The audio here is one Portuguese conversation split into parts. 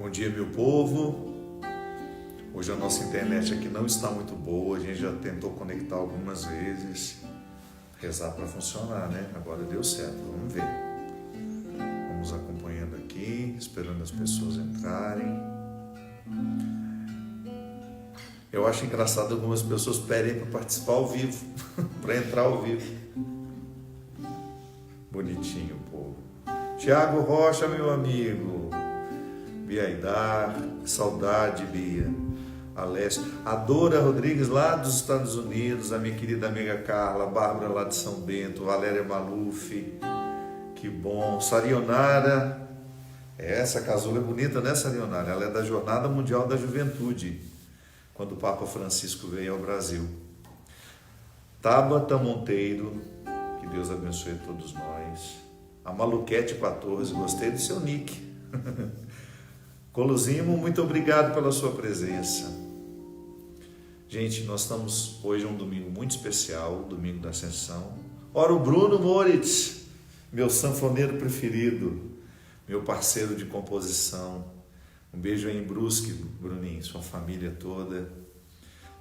Bom dia, meu povo. Hoje a nossa internet aqui não está muito boa, a gente já tentou conectar algumas vezes, rezar para funcionar, né? Agora deu certo, vamos ver. Vamos acompanhando aqui, esperando as pessoas entrarem. Eu acho engraçado algumas pessoas pedem para participar ao vivo, para entrar ao vivo. Bonitinho, povo. Tiago Rocha, meu amigo. Bia Aidar, saudade, Bia. Alessio, a Dora Rodrigues lá dos Estados Unidos, a minha querida amiga Carla, a Bárbara lá de São Bento, Valéria Maluf, que bom. Sarionara, essa casula é bonita, né, Sarionara? Ela é da Jornada Mundial da Juventude, quando o Papa Francisco veio ao Brasil. Tabata Monteiro, que Deus abençoe todos nós. A Maluquete 14, gostei do seu nick. Colosimo, muito obrigado pela sua presença. Gente, nós estamos hoje um domingo muito especial, domingo da Ascensão. Ora, o Bruno Moritz, meu sanfoneiro preferido, meu parceiro de composição. Um beijo aí em Brusque, Bruninho, sua família toda.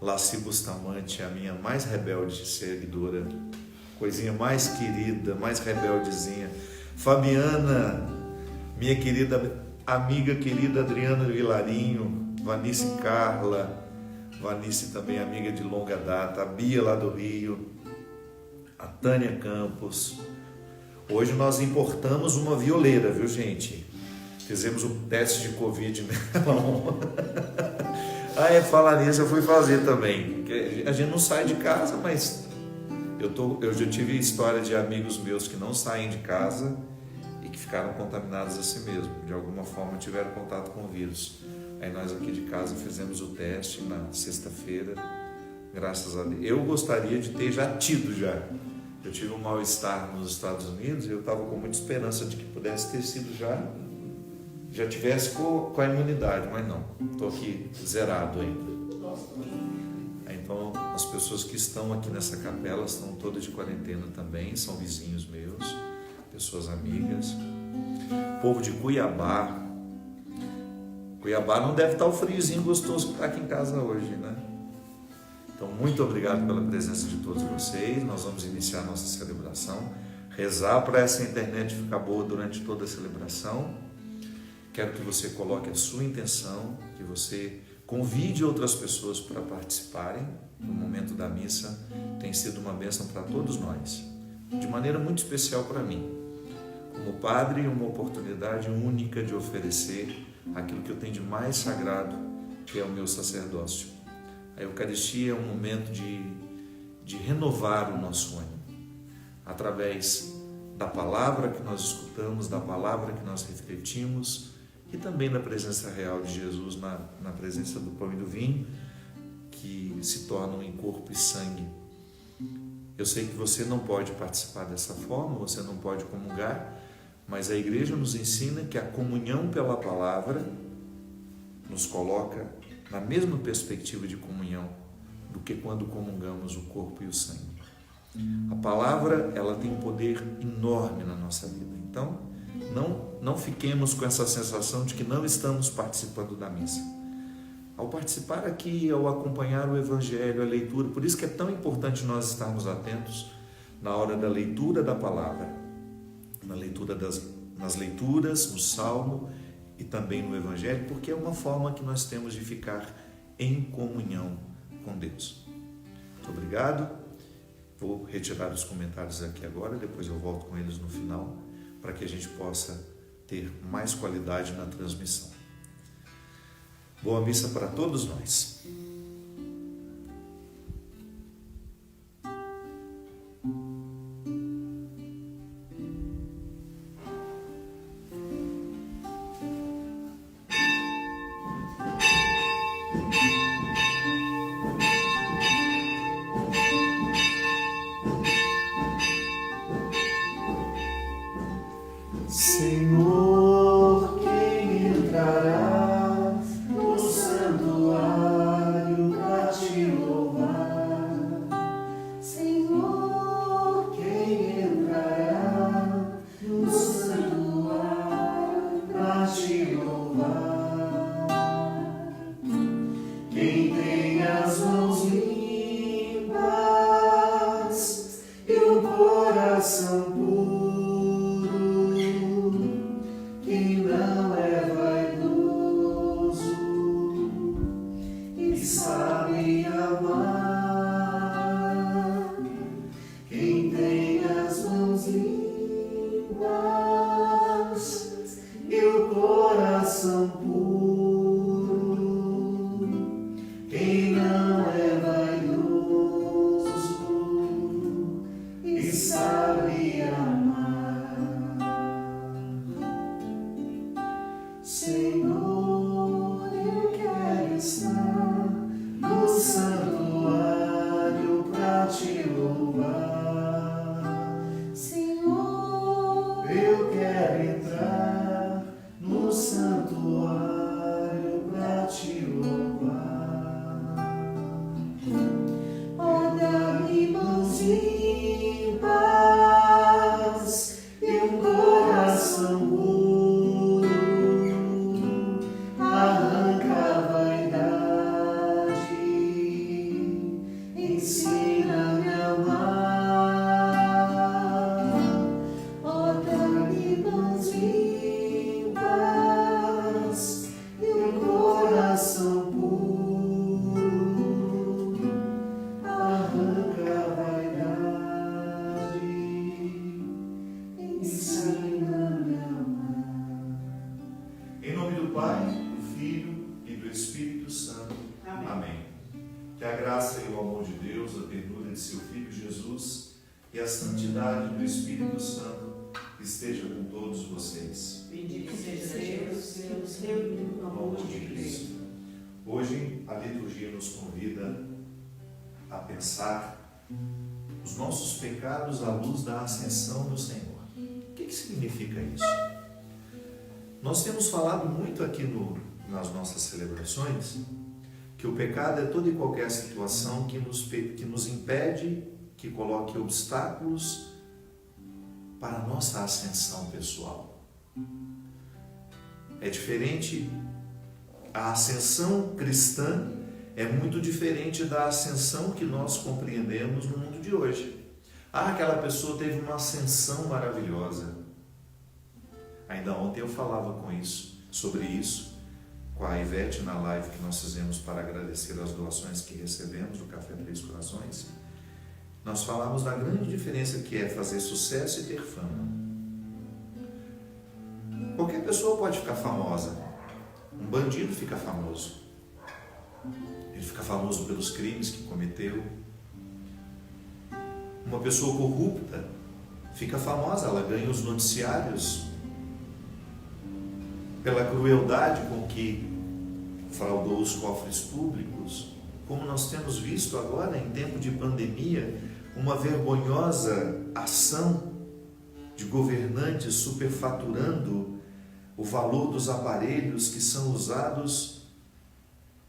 Laci Bustamante, a minha mais rebelde seguidora, coisinha mais querida, mais rebeldezinha. Fabiana, minha querida amiga querida Adriana Vilarinho, Vanice Carla, Vanice também amiga de longa data, a Bia lá do Rio, a Tânia Campos. Hoje nós importamos uma violeira, viu, gente? Fizemos o teste de Covid nela. Falar nisso, eu fui fazer também. A gente não sai de casa, mas eu já tive história de amigos meus que não saem de casa e que ficaram contaminados a si mesmo, de alguma forma tiveram contato com o vírus. Aí nós aqui de casa fizemos o teste na sexta-feira, graças a Deus. Eu gostaria de ter já tido já. Eu tive um mal-estar nos Estados Unidos e eu estava com muita esperança de que pudesse ter sido já tivesse com a imunidade, mas não, estou aqui zerado ainda. Então as pessoas que estão aqui nessa capela estão todas de quarentena também, são vizinhos meus, pessoas amigas. Povo de Cuiabá. Cuiabá não deve estar o friozinho gostoso que está aqui em casa hoje, né? Então, muito obrigado pela presença de todos vocês. Nós vamos iniciar a nossa celebração. Rezar para essa internet ficar boa durante toda a celebração. Quero que você coloque a sua intenção, que você convide outras pessoas para participarem. No momento da missa tem sido uma bênção para todos nós, de maneira muito especial para mim. Como padre, uma oportunidade única de oferecer aquilo que eu tenho de mais sagrado, que é o meu sacerdócio. A Eucaristia é um momento de renovar o nosso ânimo, através da palavra que nós escutamos, da palavra que nós refletimos e também da presença real de Jesus, na presença do pão e do vinho, que se tornam em corpo e sangue. Eu sei que você não pode participar dessa forma, você não pode comungar, mas a igreja nos ensina que a comunhão pela palavra nos coloca na mesma perspectiva de comunhão do que quando comungamos o corpo e o sangue. A palavra, ela tem um poder enorme na nossa vida. Então, não fiquemos com essa sensação de que não estamos participando da missa. Ao participar aqui, ao acompanhar o Evangelho, a leitura, por isso que é tão importante nós estarmos atentos na hora da leitura da palavra, nas leituras, no Salmo e também no Evangelho, porque é uma forma que nós temos de ficar em comunhão com Deus. Muito obrigado. Vou retirar os comentários aqui agora, depois eu volto com eles no final, para que a gente possa ter mais qualidade na transmissão. Boa missa para todos nós. Senhor, quem entrará no santuário para te louvar? Senhor, quem entrará no santuário para te louvar? quem não é vaidoso e sabe amar, quem tem as mãos limpas e o coração puro, quem não é vaidoso e sabe amar. Senhor, eu quero estar no santuário pra te louvar. Senhor, eu quero entrar no santuário pra te louvar. Ó, dá-me mãos limpas e um coração puro, arranca a vaidade, ensina-me a amar. Ó, dá-me mãos limpas e um coração puro, arranca a vaidade, ensina-me a amar. Em nome do Pai, do Filho e do Espírito Santo. Amém. Que a graça e o amor de Deus, a ternura de seu Filho Jesus e a santidade do Espírito Santo esteja com todos vocês. Bendito seja Deus, que nos reuniu no amor de Cristo. Hoje a liturgia nos convida a pensar os nossos pecados à luz da ascensão do Senhor. O que significa isso? Nós temos falado muito aqui nas nossas celebrações que o pecado é toda e qualquer situação que nos impede, que coloque obstáculos para a nossa ascensão pessoal. É diferente, a ascensão cristã é muito diferente da ascensão que nós compreendemos no mundo de hoje. Aquela pessoa teve uma ascensão maravilhosa. Ainda ontem eu falava sobre isso, com a Ivete na live que nós fizemos para agradecer as doações que recebemos do Café Três Corações. Nós falamos da grande diferença que é fazer sucesso e ter fama. Qualquer pessoa pode ficar famosa. Um bandido fica famoso. Ele fica famoso pelos crimes que cometeu. Uma pessoa corrupta fica famosa, ela ganha os noticiários pela crueldade com que fraudou os cofres públicos, como nós temos visto agora em tempo de pandemia, uma vergonhosa ação de governantes superfaturando o valor dos aparelhos que são usados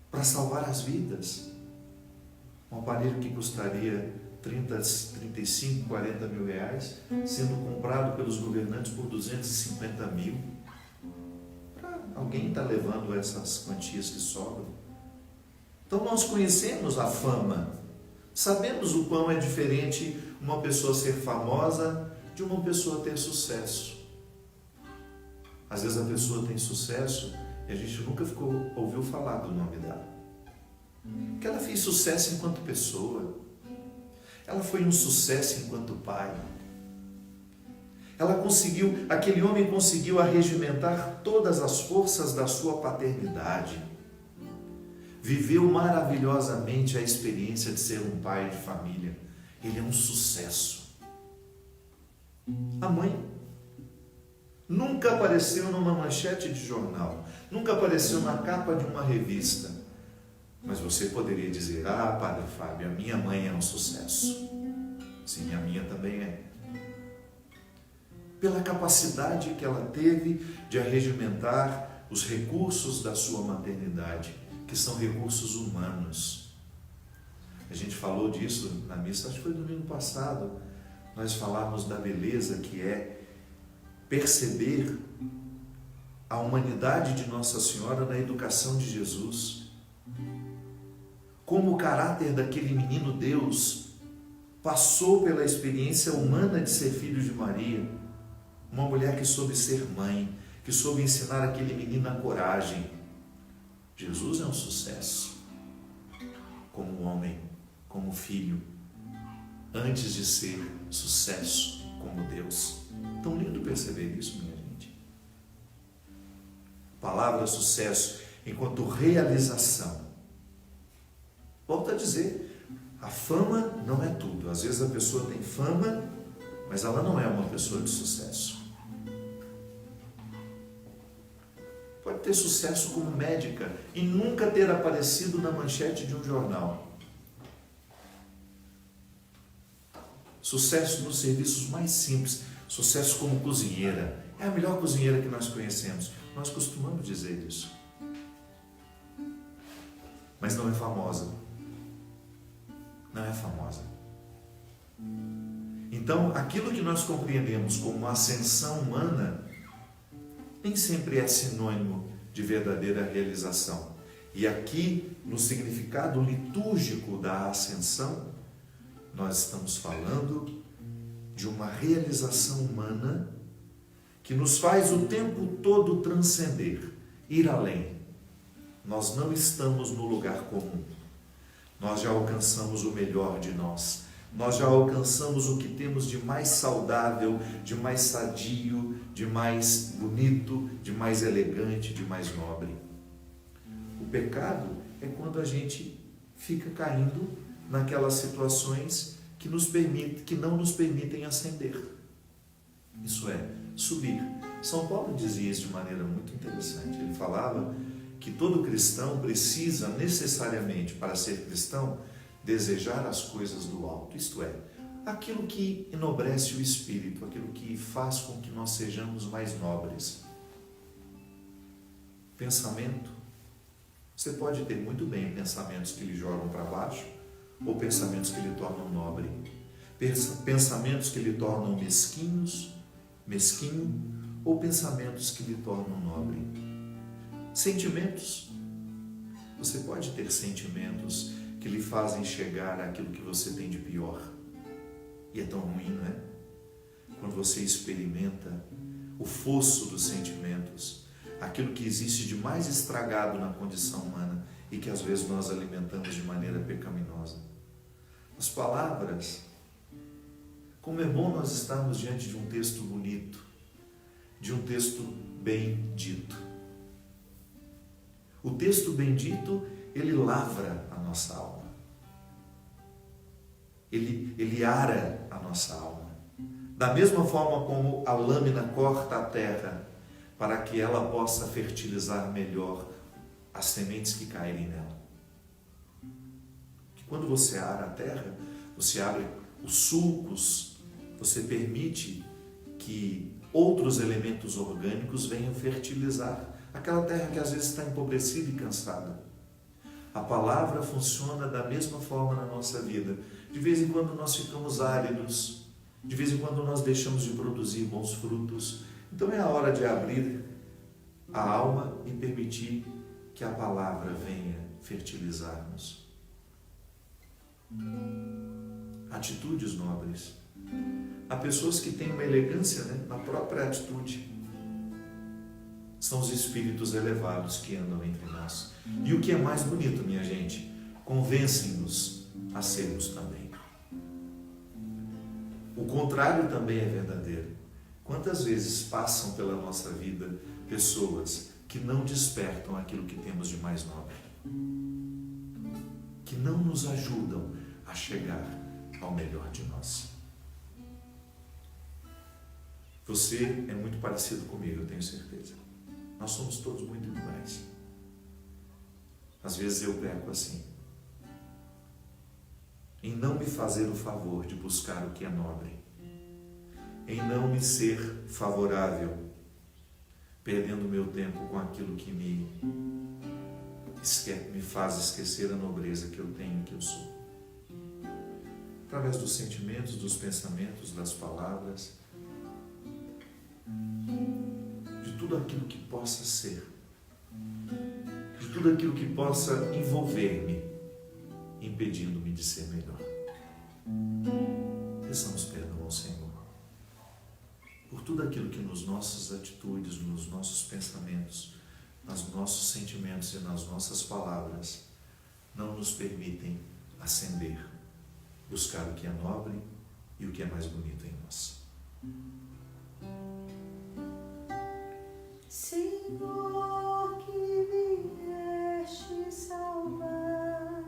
para salvar as vidas. Um aparelho que custaria 30, 35, 40 mil reais, sendo comprado pelos governantes por 250 mil. Alguém está levando essas quantias que sobram. Então nós conhecemos a fama, sabemos o quão é diferente uma pessoa ser famosa de uma pessoa ter sucesso. Às vezes a pessoa tem sucesso e a gente nunca ouviu falar do nome dela. Porque ela fez sucesso enquanto pessoa, ela foi um sucesso enquanto pai. Aquele homem conseguiu arregimentar todas as forças da sua paternidade. Viveu maravilhosamente a experiência de ser um pai de família. Ele é um sucesso. A mãe nunca apareceu numa manchete de jornal, nunca apareceu na capa de uma revista. Mas você poderia dizer: Padre Fábio, a minha mãe é um sucesso. Sim, a minha também é. Pela capacidade que ela teve de arregimentar os recursos da sua maternidade, que são recursos humanos. A gente falou disso na missa, acho que foi domingo passado. Nós falamos da beleza que é perceber a humanidade de Nossa Senhora na educação de Jesus. Como o caráter daquele menino Deus passou pela experiência humana de ser filho de Maria, uma mulher que soube ser mãe, que soube ensinar aquele menino a coragem. Jesus é um sucesso, como homem, como filho, antes de ser sucesso como Deus. Tão lindo perceber isso, minha gente. Palavra sucesso enquanto realização. Volto a dizer, a fama não é tudo. Às vezes a pessoa tem fama, mas ela não é uma pessoa de sucesso. Pode ter sucesso como médica e nunca ter aparecido na manchete de um jornal. Sucesso nos serviços mais simples. Sucesso como cozinheira. É a melhor cozinheira que nós conhecemos. Nós costumamos dizer isso. Mas não é famosa. Não é famosa. Então, aquilo que nós compreendemos como uma ascensão humana nem sempre é sinônimo de verdadeira realização. E aqui, no significado litúrgico da ascensão, nós estamos falando de uma realização humana que nos faz o tempo todo transcender, ir além. Nós não estamos no lugar comum. Nós já alcançamos o melhor de nós. Nós já alcançamos o que temos de mais saudável, de mais sadio, de mais bonito, de mais elegante, de mais nobre. O pecado é quando a gente fica caindo naquelas situações que não nos permitem ascender. Isso é, subir. São Paulo dizia isso de maneira muito interessante. Ele falava que todo cristão precisa necessariamente, para ser cristão, desejar as coisas do alto, isto é, aquilo que enobrece o espírito, aquilo que faz com que nós sejamos mais nobres. Pensamento. Você pode ter muito bem pensamentos que lhe jogam para baixo ou pensamentos que lhe tornam nobre. Pensamentos que lhe tornam mesquinho ou pensamentos que lhe tornam nobre. Sentimentos. Você pode ter sentimentos que lhe fazem chegar àquilo que você tem de pior. E é tão ruim, não é? Quando você experimenta o fosso dos sentimentos, aquilo que existe de mais estragado na condição humana e que às vezes nós alimentamos de maneira pecaminosa. As palavras. Como é bom nós estarmos diante de um texto bonito, de um texto bem dito. O texto bendito, ele lavra a nossa alma. Ele ara a nossa alma. Da mesma forma como a lâmina corta a terra para que ela possa fertilizar melhor as sementes que caírem nela. Que quando você ara a terra, você abre os sulcos, você permite que outros elementos orgânicos venham fertilizar aquela terra que às vezes está empobrecida e cansada. A palavra funciona da mesma forma na nossa vida. De vez em quando nós ficamos áridos, de vez em quando nós deixamos de produzir bons frutos. Então é a hora de abrir a alma e permitir que a palavra venha fertilizar-nos. Atitudes nobres. Há pessoas que têm uma elegância, né, na própria atitude. São os espíritos elevados que andam entre nós. E o que é mais bonito, minha gente, convencem-nos a sermos também. O contrário também é verdadeiro. Quantas vezes passam pela nossa vida pessoas que não despertam aquilo que temos de mais nobre, que não nos ajudam a chegar ao melhor de nós. Você é muito parecido comigo, eu tenho certeza. Nós somos todos muito iguais. Às vezes eu peco assim, em não me fazer o favor de buscar o que é nobre, em não me ser favorável, perdendo meu tempo com aquilo que me faz esquecer a nobreza que eu tenho, que eu sou. Através dos sentimentos, dos pensamentos, das palavras, de tudo aquilo que possa ser, de tudo aquilo que possa envolver-me, impedindo-me de ser melhor. Peçamos perdão ao Senhor por tudo aquilo que nos nossas atitudes, nos nossos pensamentos, nos nossos sentimentos e nas nossas palavras não nos permitem ascender, buscar o que é nobre e o que é mais bonito em nós. Senhor, que vieste salvar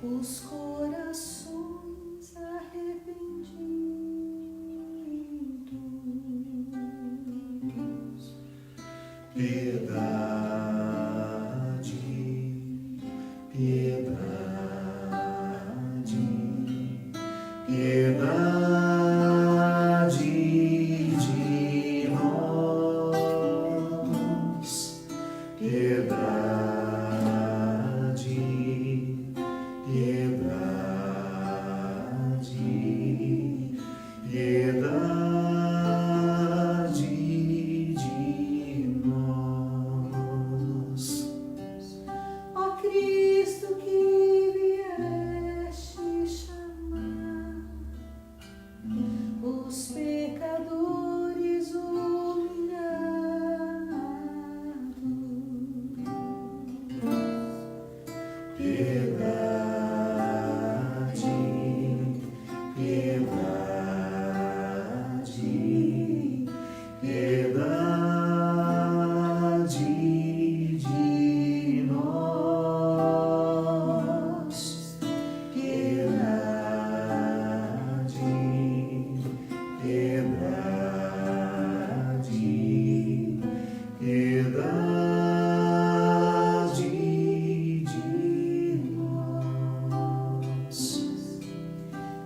os corações arrependidos, piedade, piedade, piedade de nós, piedade, piedade, piedade de nós. Ó Cristo que vieste chamar os pecadores humilhados, piedade, piedade, piedade de nós, piedade, piedade, piedade de nós.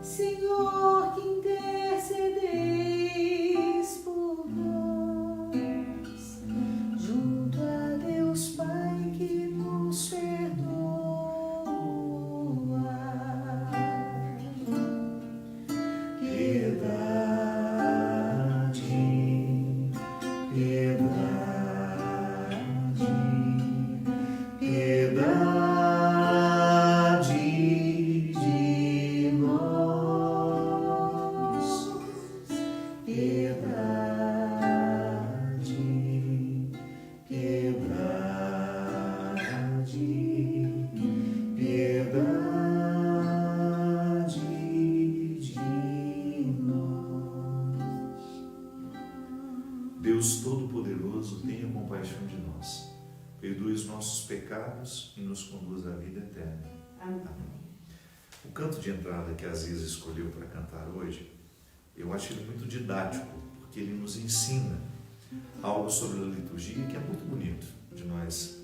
Senhor, que intercedeis por nós, junto a Deus Pai que nos perdoa. Piedade, piedade, piedade de nós, piedade, piedade, piedade de nós. Deus Todo-Poderoso, tenha compaixão de nós, perdoe os nossos pecados e nos conduz à vida eterna. Amém. O canto de entrada que a Aziza escolheu para cantar hoje, eu acho ele muito didático, porque ele nos ensina algo sobre a liturgia que é muito bonito de nós.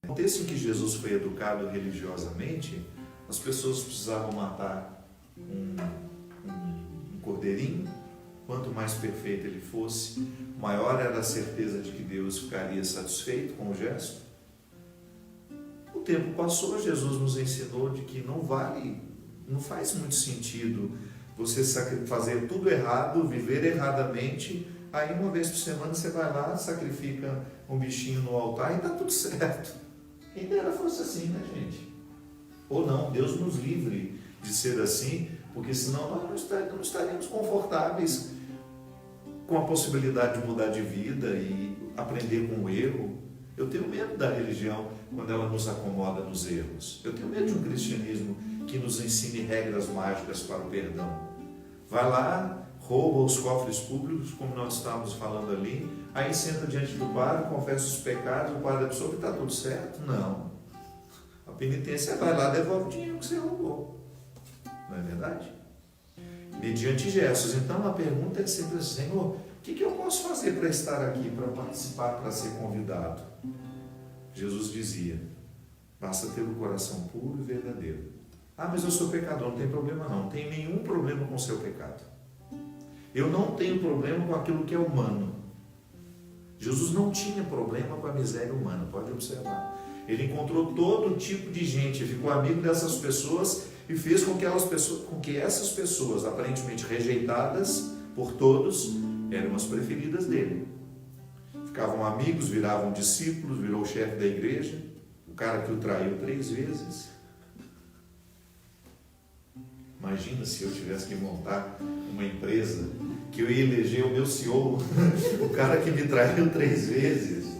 No contexto em que Jesus foi educado religiosamente, as pessoas precisavam matar um cordeirinho. Quanto mais perfeito ele fosse, maior era a certeza de que Deus ficaria satisfeito com o gesto. O tempo passou, Jesus nos ensinou de que não faz muito sentido você fazer tudo errado, viver erradamente, aí uma vez por semana você vai lá, sacrifica um bichinho no altar e está tudo certo. Quem dera fosse assim, né, gente? Ou não, Deus nos livre de ser assim, porque senão nós não estaríamos confortáveis com a possibilidade de mudar de vida e aprender com o erro. Eu tenho medo da religião quando ela nos acomoda nos erros. Eu tenho medo de um cristianismo que nos ensine regras mágicas para o perdão. Vai lá, rouba os cofres públicos, como nós estávamos falando ali, aí senta diante do padre, confessa os pecados, o padre absolve e está tudo certo? Não. A penitência vai lá, devolve o dinheiro que você roubou. Não é verdade? Mediante gestos. Então a pergunta é sempre assim: Senhor, o que eu posso fazer para estar aqui, para participar, para ser convidado? Jesus dizia: basta ter o coração puro e verdadeiro. Ah, mas eu sou pecador, não tem problema não. Não tem nenhum problema com o seu pecado. Eu não tenho problema com aquilo que é humano. Jesus não tinha problema com a miséria humana, pode observar. Ele encontrou todo tipo de gente, ficou amigo dessas pessoas e fez com que essas pessoas, aparentemente rejeitadas por todos, eram as preferidas dele. Ficavam amigos, viravam discípulos, virou o chefe da igreja, o cara que o traiu 3 vezes. Imagina se eu tivesse que montar uma empresa, que eu ia eleger o meu CEO, o cara que me traiu 3 vezes.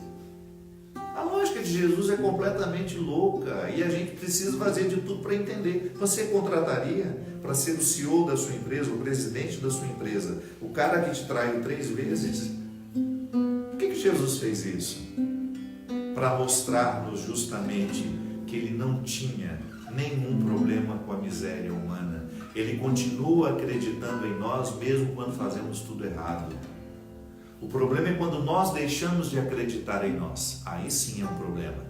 A lógica de Jesus é completamente louca e a gente precisa fazer de tudo para entender. Você contrataria para ser o CEO da sua empresa, o presidente da sua empresa, o cara que te traiu 3 vezes? Por que Jesus fez isso? Para mostrar-nos justamente que ele não tinha nenhum problema com a miséria humana. Ele continua acreditando em nós mesmo quando fazemos tudo errado. O problema é quando nós deixamos de acreditar em nós. Aí sim é um problema.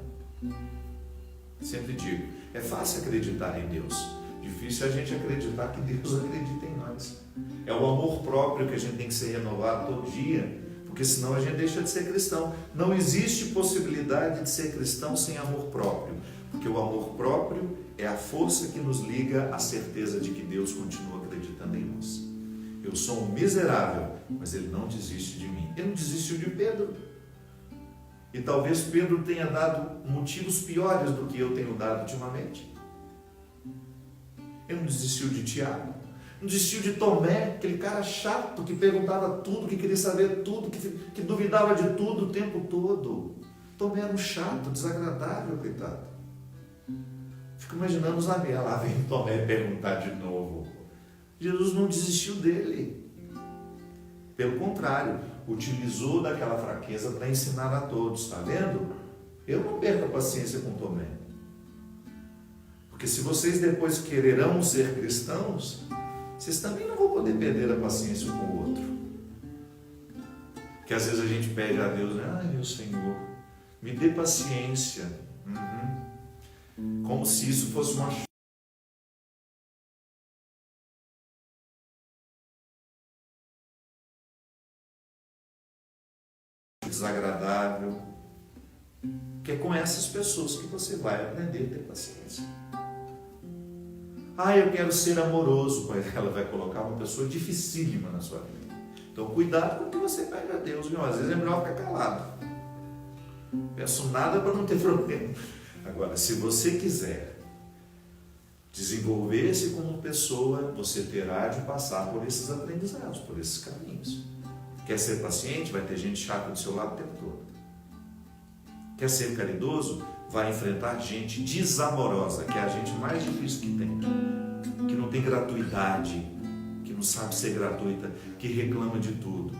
Sempre digo, é fácil acreditar em Deus. Difícil é a gente acreditar que Deus acredita em nós. É o amor próprio que a gente tem que ser renovado todo dia, porque senão a gente deixa de ser cristão. Não existe possibilidade de ser cristão sem amor próprio, porque o amor próprio é a força que nos liga à certeza de que Deus continua acreditando em nós. Eu sou um miserável, mas Ele não desiste de mim. Ele não desistiu de Pedro. E talvez Pedro tenha dado motivos piores do que eu tenho dado ultimamente. Ele não desistiu de Tiago. Não desistiu de Tomé, aquele cara chato que perguntava tudo, que queria saber tudo, que duvidava de tudo o tempo todo. Tomé era um chato, desagradável, coitado. Fico imaginando os amigos, lá vem Tomé perguntar de novo. Jesus não desistiu dele. Pelo contrário, utilizou daquela fraqueza para ensinar a todos. Está vendo? Eu não perco a paciência com Tomé. Porque se vocês depois quererão ser cristãos, vocês também não vão poder perder a paciência um com o outro. Que às vezes a gente pede a Deus, ai meu Senhor, me dê paciência. Como se isso fosse uma desagradável, que é com essas pessoas que você vai aprender a ter paciência. Eu quero ser amoroso, mas ela vai colocar uma pessoa dificílima na sua vida. Então cuidado com o que você pede a Deus, viu? Às vezes é melhor ficar calado. Peço nada para não ter problema. Agora, se você quiser desenvolver-se como pessoa, você terá de passar por esses aprendizados, por esses caminhos. Quer ser paciente? Vai ter gente chata do seu lado o tempo todo. Quer ser caridoso? Vai enfrentar gente desamorosa, que é a gente mais difícil que tem. Que não tem gratuidade, que não sabe ser gratuita, que reclama de tudo.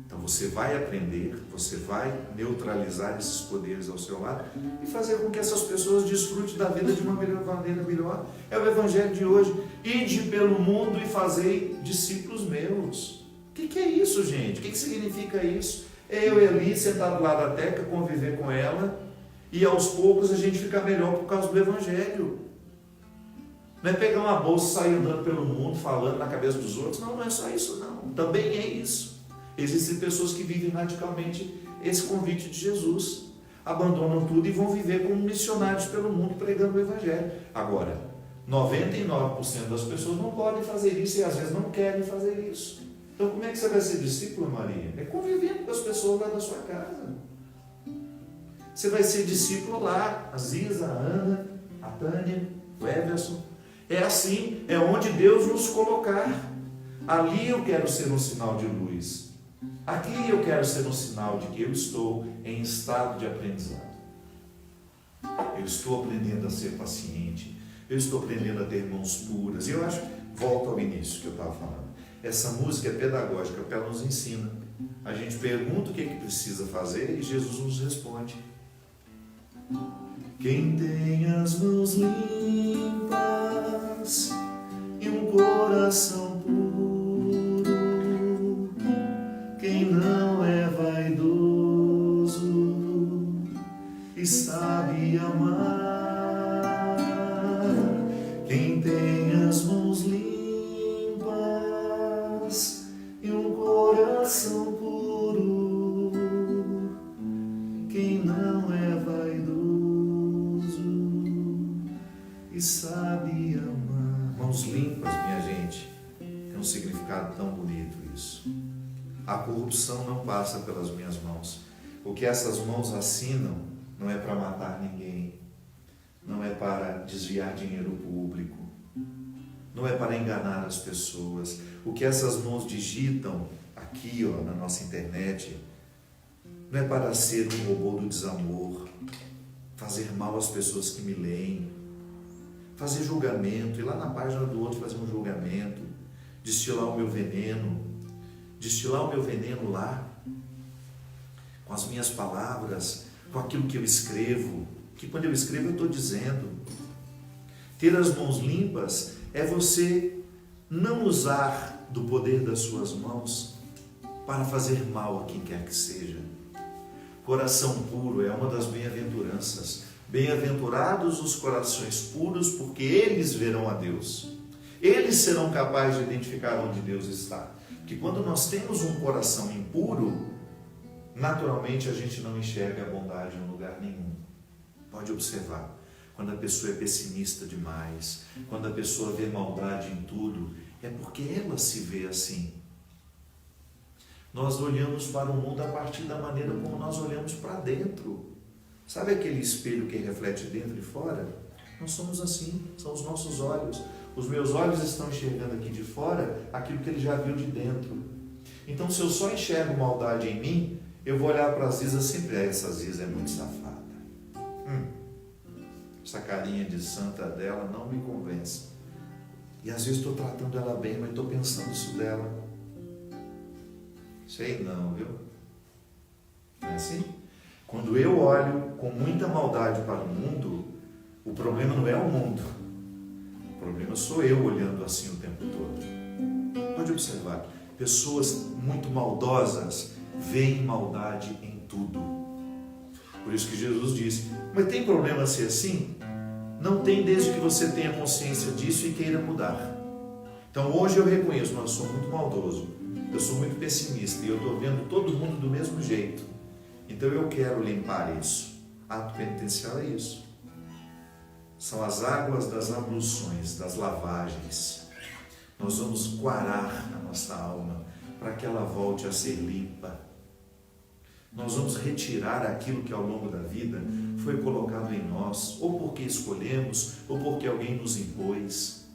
Então você vai aprender, você vai neutralizar esses poderes ao seu lado e fazer com que essas pessoas desfrutem da vida de uma maneira melhor. É o Evangelho de hoje. Ide pelo mundo e fazei discípulos meus. O que é isso, gente? O que significa isso? É eu e ali sentado lá da teca, conviver com ela e aos poucos a gente ficar melhor por causa do Evangelho. Não é pegar uma bolsa e sair andando pelo mundo falando na cabeça dos outros. Não é só isso não. Também é isso. Existem pessoas que vivem radicalmente esse convite de Jesus. Abandonam tudo e vão viver como missionários pelo mundo pregando o Evangelho. Agora, 99% das pessoas não podem fazer isso e às vezes não querem fazer isso. Então como é que você vai ser discípulo, Maria? É convivendo com as pessoas lá da sua casa. Você vai ser discípulo lá, a Ziza, a Ana, a Tânia, o Everson. É assim, é onde Deus nos colocar. Ali eu quero ser um sinal de luz. Aqui eu quero ser um sinal de que eu estou em estado de aprendizado. Eu estou aprendendo a ser paciente. Eu estou aprendendo a ter mãos puras. E eu acho, volto ao início que eu estava falando. Essa música é pedagógica, porque ela nos ensina. A gente pergunta o que é que precisa fazer e Jesus nos responde. Quem tem as mãos limpas e um coração puro, quem não é vaidoso e sabe amar, quem tem as mãos limpas e um coração puro, quem não é vaidoso e sabe amar. Mãos limpas, minha gente, tem um significado tão bonito isso. A corrupção não passa pelas minhas mãos. O que essas mãos assinam não é para matar ninguém, não é para desviar dinheiro público, não é para enganar as pessoas. O que essas mãos digitam aqui, na nossa internet, não é para ser um robô do desamor, fazer mal às pessoas que me leem, fazer julgamento, ir lá na página do outro fazer um julgamento, destilar o meu veneno lá, com as minhas palavras, com aquilo que eu escrevo, que quando eu escrevo eu estou dizendo. Ter as mãos limpas é você não usar do poder das suas mãos para fazer mal a quem quer que seja. Coração puro é uma das bem-aventuranças. Bem-aventurados os corações puros, porque eles verão a Deus. Eles serão capazes de identificar onde Deus está. Porque quando nós temos um coração impuro, naturalmente a gente não enxerga a bondade em lugar nenhum. Pode observar. Quando a pessoa é pessimista demais, quando a pessoa vê maldade em tudo, é porque ela se vê assim. Nós olhamos para o mundo a partir da maneira como nós olhamos para dentro. Sabe aquele espelho que reflete dentro e fora? Nós somos assim, são os nossos olhos. Os meus olhos estão enxergando aqui de fora aquilo que ele já viu de dentro. Então, se eu só enxergo maldade em mim, eu vou olhar para a Ziza sempre, essa Ziza é muito safada. Essa carinha de santa dela não me convence. E às vezes estou tratando ela bem, mas estou pensando isso dela. Sei não, viu? Não é assim? Quando eu olho com muita maldade para o mundo, o problema não é o mundo. O problema sou eu olhando assim o tempo todo. Pode observar. Pessoas muito maldosas veem maldade em tudo. Por isso que Jesus disse, mas tem problema ser assim? Não tem, desde que você tenha consciência disso e queira mudar. Então hoje eu reconheço, mas eu sou muito maldoso, eu sou muito pessimista e eu estou vendo todo mundo do mesmo jeito. Então eu quero limpar isso. Ato penitencial é isso. São as águas das abluções, das lavagens. Nós vamos quarar a nossa alma para que ela volte a ser limpa. Nós vamos retirar aquilo que ao longo da vida foi colocado em nós, ou porque escolhemos, ou porque alguém nos impôs.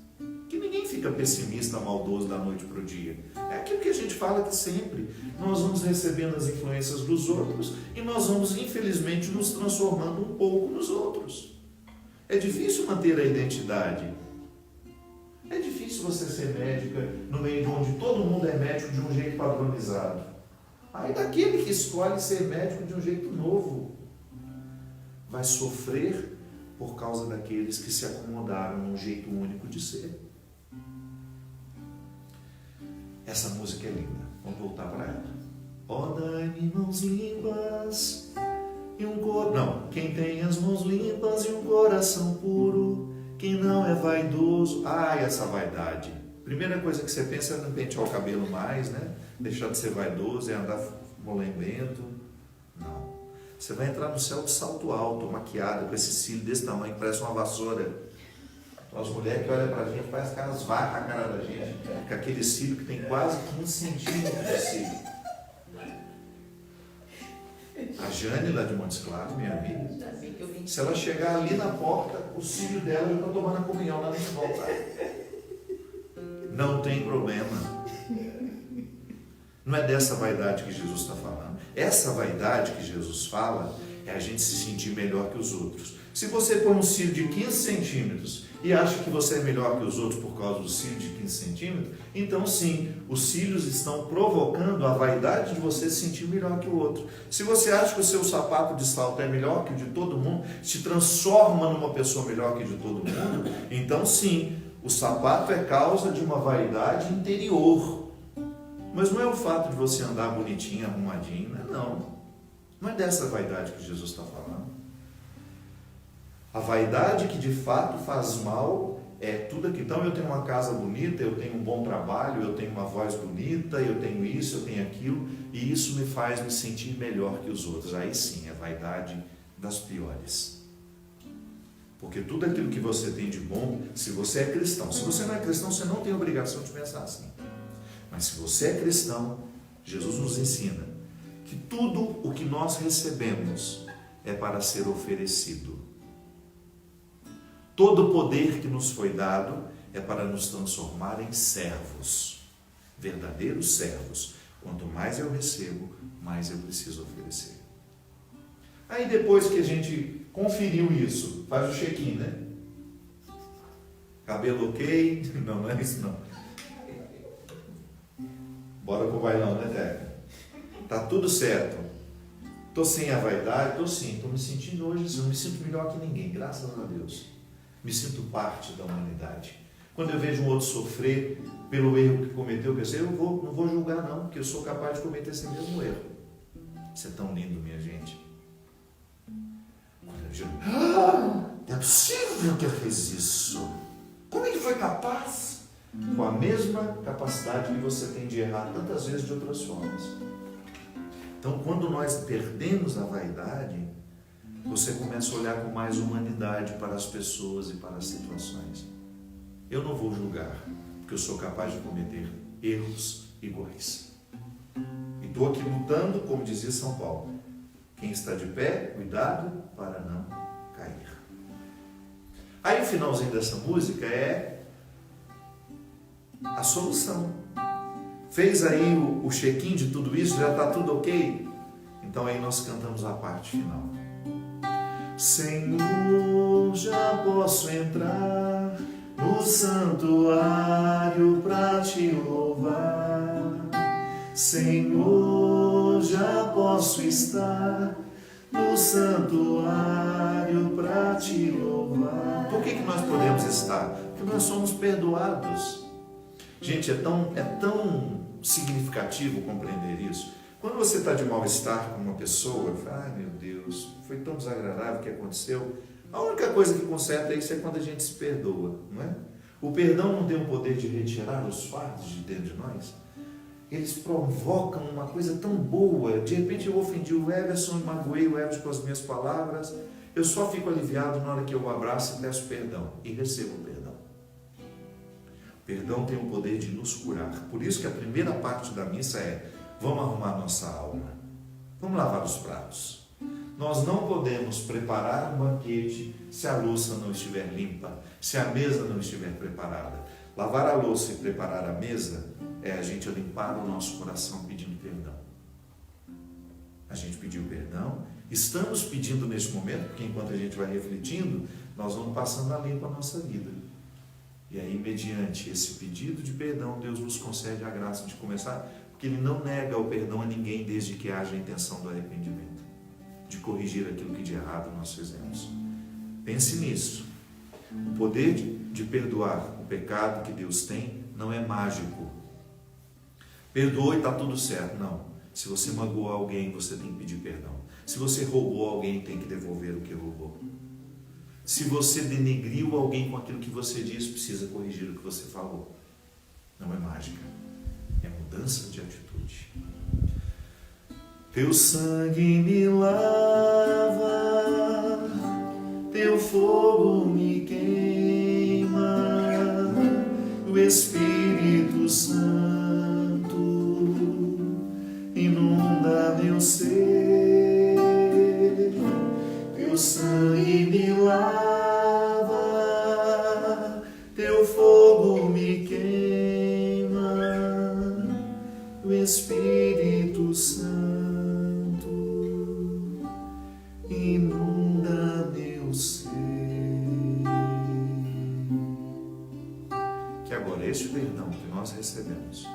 Que ninguém fica pessimista, maldoso da noite para o dia. É aquilo que a gente fala aqui sempre. Nós vamos recebendo as influências dos outros e nós vamos, infelizmente, nos transformando um pouco nos outros. É difícil manter a identidade. É difícil você ser médica no meio de onde todo mundo é médico de um jeito padronizado. Aí daquele que escolhe ser médico de um jeito novo vai sofrer por causa daqueles que se acomodaram num jeito único de ser. Essa música é linda. Vamos voltar para ela. Ó, dai-me mãos limpas e um coração... Não, quem tem as mãos limpas e um coração puro, quem não é vaidoso... Ai, essa vaidade. Primeira coisa que você pensa é não pentear o cabelo mais, né? Deixar de ser vaidoso, é andar molembento. Não. Você vai entrar no céu de salto alto, maquiada, com esse cílio desse tamanho, que parece uma vassoura. Então, as mulheres que olham pra gente, parece que elas varram a cara da gente, com aquele cílio que tem quase 15 centímetros de cílio. A Jane, lá de Montes Claros, minha amiga, se ela chegar ali na porta, o cílio dela já está tomando a comunhão lá nem volta. Não tem problema. Não é dessa vaidade que Jesus está falando. Essa vaidade que Jesus fala é a gente se sentir melhor que os outros. Se você põe um cílio de 15 centímetros e acha que você é melhor que os outros por causa do cílio de 15 centímetros, então sim, os cílios estão provocando a vaidade de você se sentir melhor que o outro. Se você acha que o seu sapato de salto é melhor que o de todo mundo, se transforma numa pessoa melhor que o de todo mundo, então sim, o sapato é causa de uma vaidade interior. Mas não é o fato de você andar bonitinho, arrumadinho, não. Não é dessa vaidade que Jesus está falando. A vaidade que de fato faz mal é tudo aqui. Então eu tenho uma casa bonita, eu tenho um bom trabalho, eu tenho uma voz bonita, eu tenho isso, eu tenho aquilo, e isso me faz me sentir melhor que os outros. Aí sim, é vaidade das piores. Porque tudo aquilo que você tem de bom, se você é cristão, se você não é cristão, você não tem obrigação de pensar assim. Mas se você é cristão, Jesus nos ensina que tudo o que nós recebemos é para ser oferecido. Todo o poder que nos foi dado é para nos transformar em servos, verdadeiros servos. Quanto mais eu recebo, mais eu preciso oferecer. Aí depois que a gente conferiu isso, faz o check-in, né? Cabelo ok? Não é isso não. Bora pro bailão, né, Teca? Tá tudo certo. Tô sem a vaidade? Tô sim. Tô me sentindo hoje assim, eu me sinto melhor que ninguém, graças a Deus. Me sinto parte da humanidade. Quando eu vejo um outro sofrer pelo erro que cometeu, eu pensei, eu não vou julgar não, porque eu sou capaz de cometer esse mesmo erro. Isso é tão lindo, minha gente. Quando eu digo, é possível que ele fez isso? Como ele foi capaz? Com a mesma capacidade que você tem de errar tantas vezes de outras formas. Então, quando nós perdemos a vaidade, você começa a olhar com mais humanidade para as pessoas e para as situações. Eu não vou julgar, porque eu sou capaz de cometer erros iguais. E estou aqui lutando, como dizia São Paulo. Quem está de pé, cuidado para não cair. Aí o finalzinho dessa música é a solução. Fez aí o check-in de tudo isso, já está tudo ok? Então aí nós cantamos a parte final. Senhor, já posso entrar no santuário para te louvar. Senhor, já posso estar no santuário para te louvar. Por que nós podemos estar? Porque nós somos perdoados. Gente, é tão significativo compreender isso. Quando você está de mal-estar com uma pessoa, fala, ai meu Deus, foi tão desagradável o que aconteceu. A única coisa que conserta isso é quando a gente se perdoa, não é? O perdão não tem o poder de retirar os fardos de dentro de nós. Eles provocam uma coisa tão boa. De repente eu ofendi o Everson e magoei o Everson com as minhas palavras. Eu só fico aliviado na hora que eu o abraço e peço perdão. E recebo o perdão. O perdão tem o poder de nos curar. Por isso que a primeira parte da missa é: vamos arrumar nossa alma. Vamos lavar os pratos. Nós não podemos preparar um banquete se a louça não estiver limpa, se a mesa não estiver preparada. Lavar a louça e preparar a mesa é a gente limpar o nosso coração pedindo perdão. A gente pediu perdão, estamos pedindo neste momento, porque enquanto a gente vai refletindo, nós vamos passando a limpo a nossa vida. E aí, mediante esse pedido de perdão, Deus nos concede a graça de começar, porque Ele não nega o perdão a ninguém desde que haja a intenção do arrependimento, de corrigir aquilo que de errado nós fizemos. Pense nisso. O poder de perdoar o pecado que Deus tem não é mágico. Perdoa e está tudo certo. Não. Se você magoou alguém, você tem que pedir perdão. Se você roubou alguém, tem que devolver o que roubou. Se você denegriu alguém com aquilo que você disse, precisa corrigir o que você falou. Não é mágica. É mudança de atitude. Teu sangue me lava, teu fogo me queima, o Espírito Santo inunda meu ser. Teu sangue me lava, teu fogo me queima, o Espírito Santo inunda meu ser. Que agora este perdão que nós recebemos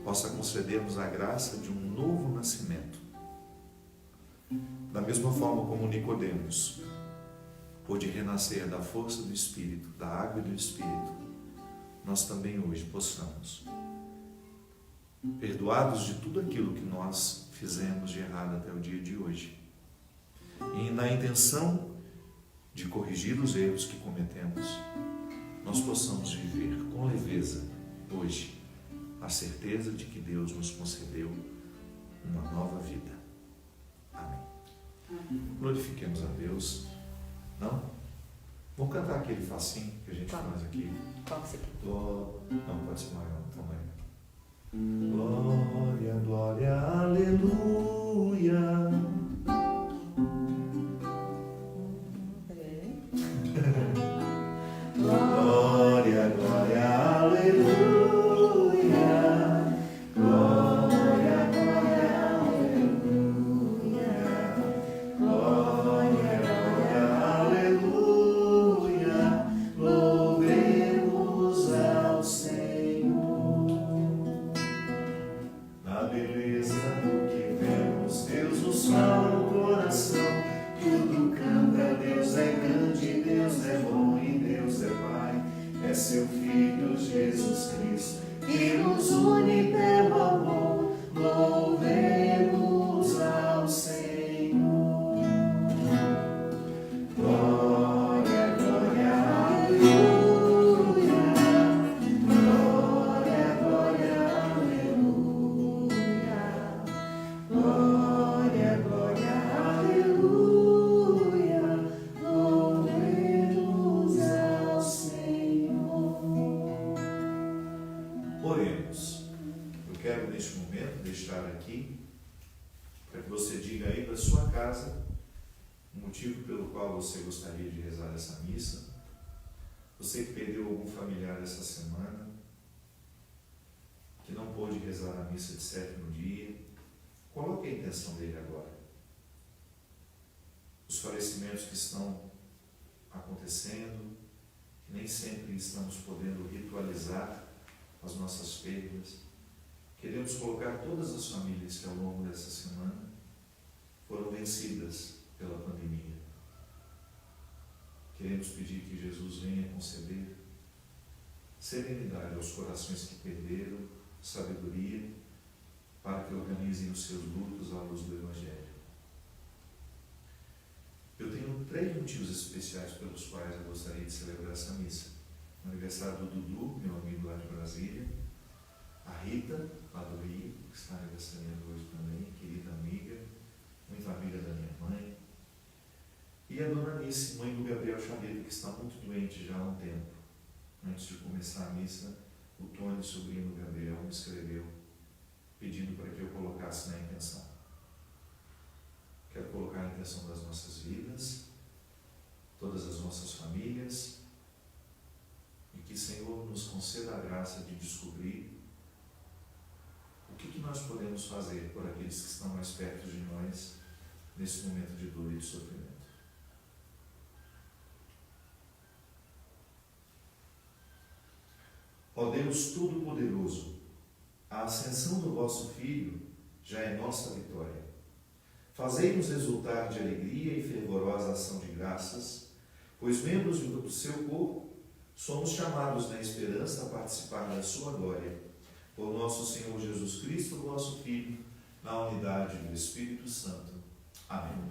possa conceder-nos a graça de um novo nascimento. Da mesma forma como Nicodemos pôde renascer da força do Espírito, da água e do Espírito, nós também hoje possamos, perdoados de tudo aquilo que nós fizemos de errado até o dia de hoje, e na intenção de corrigir os erros que cometemos, nós possamos viver com leveza hoje a certeza de que Deus nos concedeu uma nova vida. Amém. Glorifiquemos a Deus. Não? Vamos cantar aquele facinho que a gente faz aqui. Qual que você quer? Não, pode ser maior, tamanho. Glória, glória, aleluia. Glória, glória, aleluia. Glória, glória, aleluia. Glória, glória, aleluia. Louvemos ao Senhor. Na beleza do que vemos, Deus nos fala no coração. Tudo canta, Deus é grande, Deus é bom e Deus é Pai. É seu Filho Jesus Cristo que nos une pelo amor. Louvemos ao Senhor. Glória, glória, aleluia. Glória, glória, aleluia. Glória, glória, aleluia. Louvemos ao Senhor. Oremos. Eu quero neste momento deixar aqui para que você diga aí da sua casa o motivo pelo qual você gostaria de rezar essa missa. Você que perdeu algum familiar essa semana, que não pôde rezar a missa de sétimo dia, coloque a intenção dele agora. Os falecimentos que estão acontecendo, que nem sempre estamos podendo ritualizar as nossas perdas. Queremos colocar todas as famílias que ao longo dessa semana foram vencidas pela pandemia. Queremos pedir que Jesus venha conceder serenidade aos corações que perderam, sabedoria, para que organizem os seus lutos à luz do Evangelho. Eu tenho 3 motivos especiais pelos quais eu gostaria de celebrar essa missa. O aniversário do Dudu, meu amigo lá de Brasília, a Rita, lá do Rio, que está aniversariando hoje também, querida amiga, muito amiga da minha mãe, e a dona Anice, mãe do Gabriel Xavier, que está muito doente já há um tempo. Antes de começar a missa, o Tony, sobrinho do Gabriel, me escreveu pedindo para que eu colocasse na intenção. Quero colocar a intenção das nossas vidas, todas as nossas famílias, e que o Senhor nos conceda a graça de descobrir o que nós podemos fazer por aqueles que estão mais perto de nós nesse momento de dor e de sofrimento. Ó Deus Todo-Poderoso, a ascensão do vosso Filho já é nossa vitória. Fazei-nos exultar de alegria e fervorosa ação de graças, pois membros do seu corpo somos chamados na esperança a participar da sua glória. Por nosso Senhor Jesus Cristo, vosso Filho, na unidade do Espírito Santo. Amém.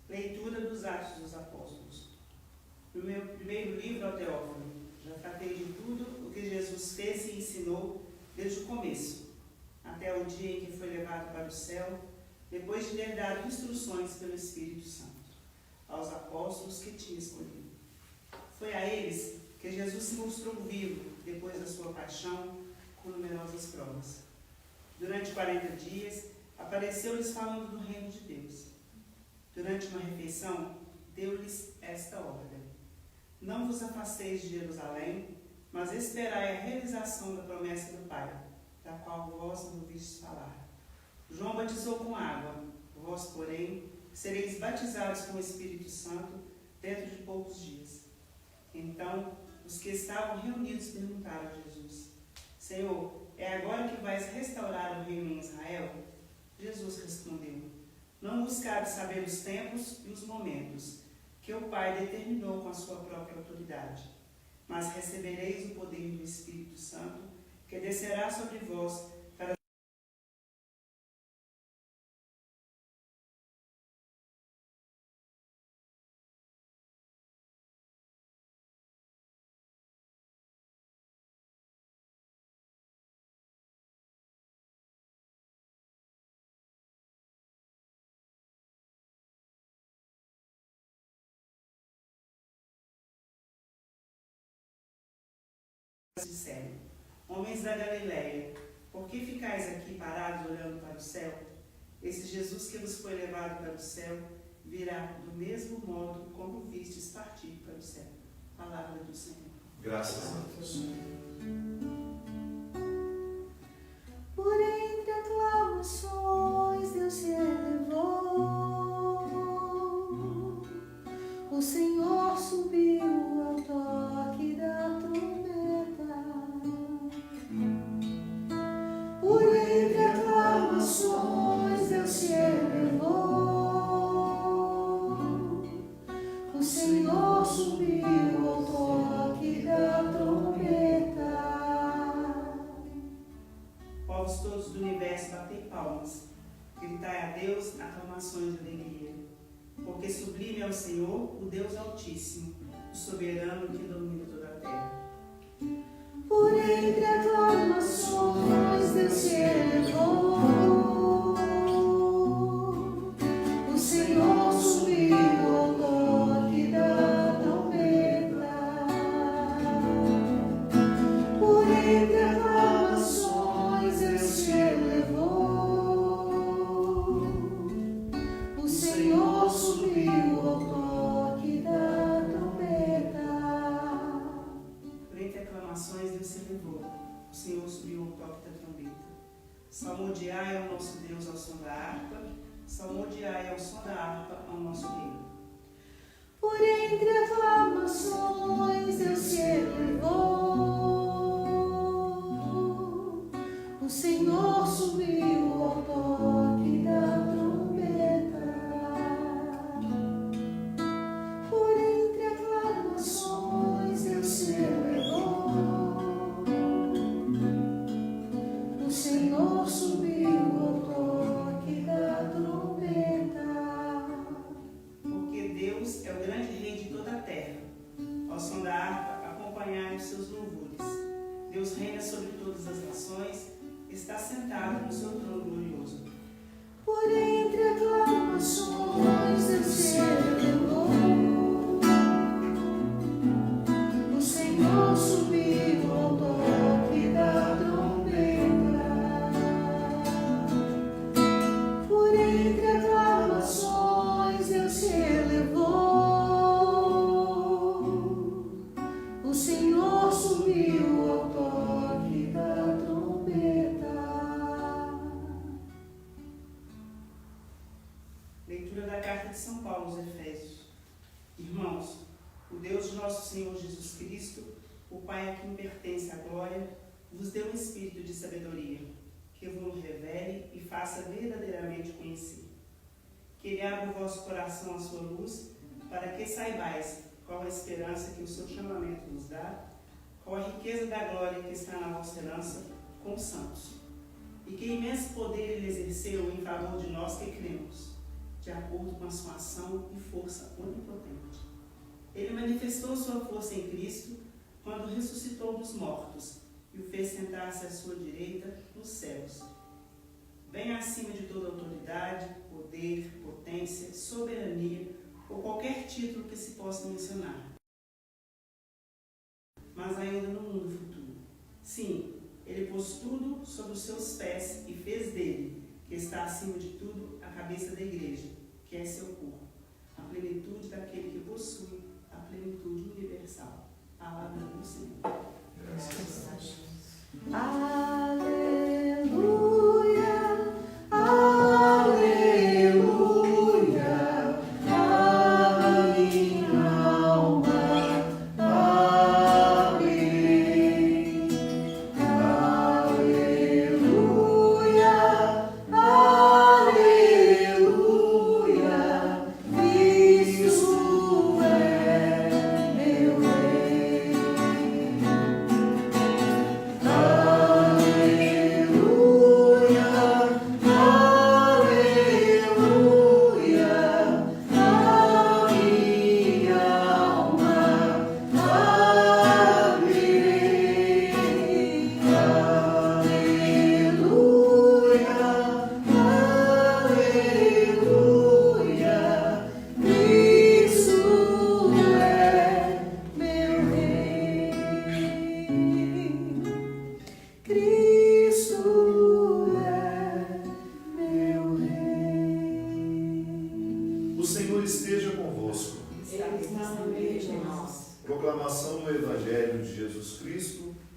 Leitura dos Atos dos Apóstolos. No meu primeiro livro, ao Teófilo, já tratei de tudo o que Jesus fez e ensinou desde o começo, até o dia em que foi levado para o céu, depois de ter dado instruções pelo Espírito Santo aos apóstolos que tinha escolhido. Foi a eles que Jesus se mostrou vivo depois da sua paixão, com numerosas provas. Durante 40 dias, apareceu-lhes falando do reino de Deus. Durante uma refeição, deu-lhes esta ordem: não vos afasteis de Jerusalém, mas esperai a realização da promessa do Pai, da qual vós não ouvistes falar. João batizou com água, vós, porém, sereis batizados com o Espírito Santo dentro de poucos dias. Então, os que estavam reunidos perguntaram a Jesus: Senhor, é agora que vais restaurar o reino em Israel? Jesus respondeu: não vos cabe saber os tempos e os momentos que o Pai determinou com a sua própria autoridade, mas recebereis o poder do Espírito Santo, que descerá sobre vós disseram: Homens da Galileia, por que ficais aqui parados olhando para o céu? Esse Jesus que vos foi levado para o céu virá do mesmo modo como vistes partir para o céu. Palavra do Senhor. Graças a Deus. Por entre aclamações Deus se elevou, o Senhor subiu ao toque da trombeta. Por entre aclamações Deus se elevou, o Senhor subiu ao toque da trombeta. Povos todos do universo, batei palmas, gritai a Deus aclamações de alegria, porque sublime é o Senhor, o Deus Altíssimo, o soberano que domina toda a terra. Por entre aclamações Deus se elevou, o Senhor subiu ao toque da trombeta. Por entre aclamações Deus se elevou, o Senhor subiu ao toque da trombeta. Por entre aclamações Deus se elevou, o Senhor subiu ao toque da trombeta. Salmodiai ao nosso Deus ao som da harpa, salmodiai ao som da harpa ao nosso Rei. Por entre aclamações Deus se elevou, o Senhor subiu ao toque da trombeta. Por entre aclamações Deus se elevou, o Senhor subiu ao toque da trombeta. Porque Deus é o grande Rei de toda a terra. Ao som da harpa, acompanhai os seus louvores. Deus reina sobre todas as nações, está sentado no seu trono glorioso. Por entre aclamações Deus se elevou, o Senhor subiu ao toque da trombeta. Por entre aclamações Deus se elevou, o Senhor subiu ao toque da trombeta. Leitura da carta de São Paulo aos Efésios. Irmãos, o Deus de nosso Senhor Jesus Cristo, o Pai a quem pertence a glória, vos deu um espírito de sabedoria, que vos revele e faça verdadeiramente conhecer. Que Ele abra o vosso coração à sua luz, para que saibais qual a esperança que o seu chamamento nos dá, qual a riqueza da glória que está na vossa herança com os santos, e que imenso poder Ele exerceu em favor de nós que cremos, de acordo com a sua ação e força onipotente. Ele manifestou sua força em Cristo quando ressuscitou dos mortos e o fez sentar-se à sua direita nos céus, bem acima de toda autoridade, poder, potência, soberania ou qualquer título que se possa mencionar. Mas ainda no mundo futuro. Sim, Ele pôs tudo sob os seus pés e fez dele, que está acima de tudo, a cabeça da igreja, que é seu corpo, a plenitude daquele que possui a plenitude universal. Palavra do Senhor. Graças a Deus. Aleluia, aleluia, a minha alma, amém. Aleluia, aleluia, Cristo é meu Rei.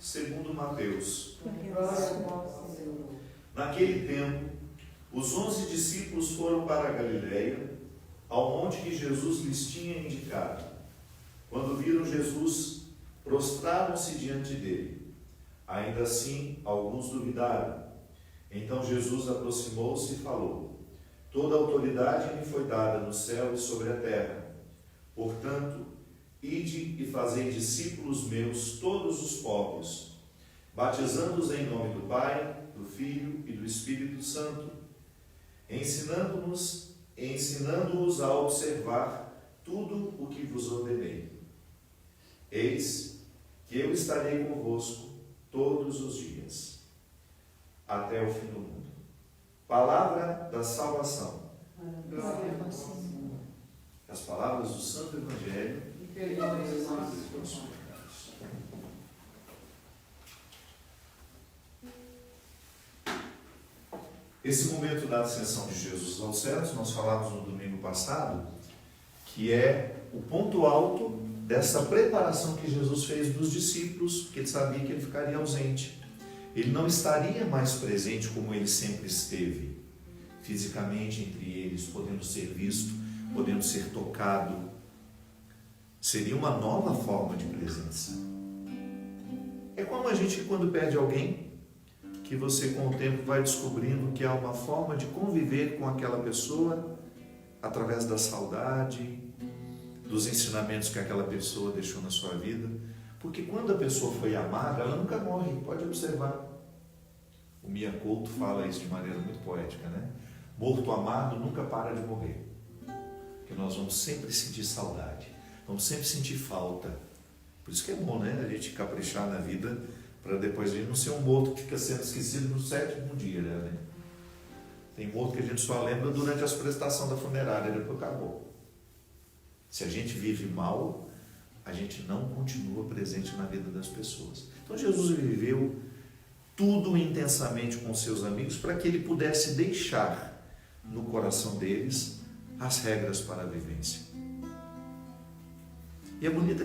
segundo Mateus. Próximo, Senhor. Naquele tempo, os 11 discípulos foram para a Galileia, ao monte que Jesus lhes tinha indicado. Quando viram Jesus, prostraram-se diante dele. Ainda assim, alguns duvidaram. Então Jesus aproximou-se e falou: toda autoridade me foi dada no céu e sobre a terra. Portanto, ide e fazei discípulos meus todos os povos, batizando-os em nome do Pai, do Filho e do Espírito Santo, ensinando-os a observar tudo o que vos ordenei. Eis que eu estarei convosco todos os dias, até o fim do mundo. Palavra da salvação. As palavras do Santo Evangelho. Esse momento da ascensão de Jesus aos céus, nós falamos no domingo passado, que é o ponto alto dessa preparação que Jesus fez dos discípulos, porque ele sabia que ele ficaria ausente. Ele não estaria mais presente como ele sempre esteve, fisicamente entre eles, podendo ser visto, podendo ser tocado. Seria uma nova forma de presença. É como a gente, quando perde alguém, que você com o tempo vai descobrindo que há uma forma de conviver com aquela pessoa através da saudade, dos ensinamentos que aquela pessoa deixou na sua vida. Porque quando a pessoa foi amada, ela nunca morre, pode observar. O Mia Couto fala isso de maneira muito poética, né? Morto amado nunca para de morrer. Porque nós vamos sempre sentir saudade, vamos sempre sentir falta. Por isso que é bom, né? A gente caprichar na vida, para depois a gente não ser um morto que fica sendo esquecido no 7º dia, né? Tem morto que a gente só lembra durante as prestações da funerária, depois acabou. Se a gente vive mal, a gente não continua presente na vida das pessoas. Então Jesus viveu tudo intensamente com seus amigos para que ele pudesse deixar no coração deles as regras para a vivência. E é bonito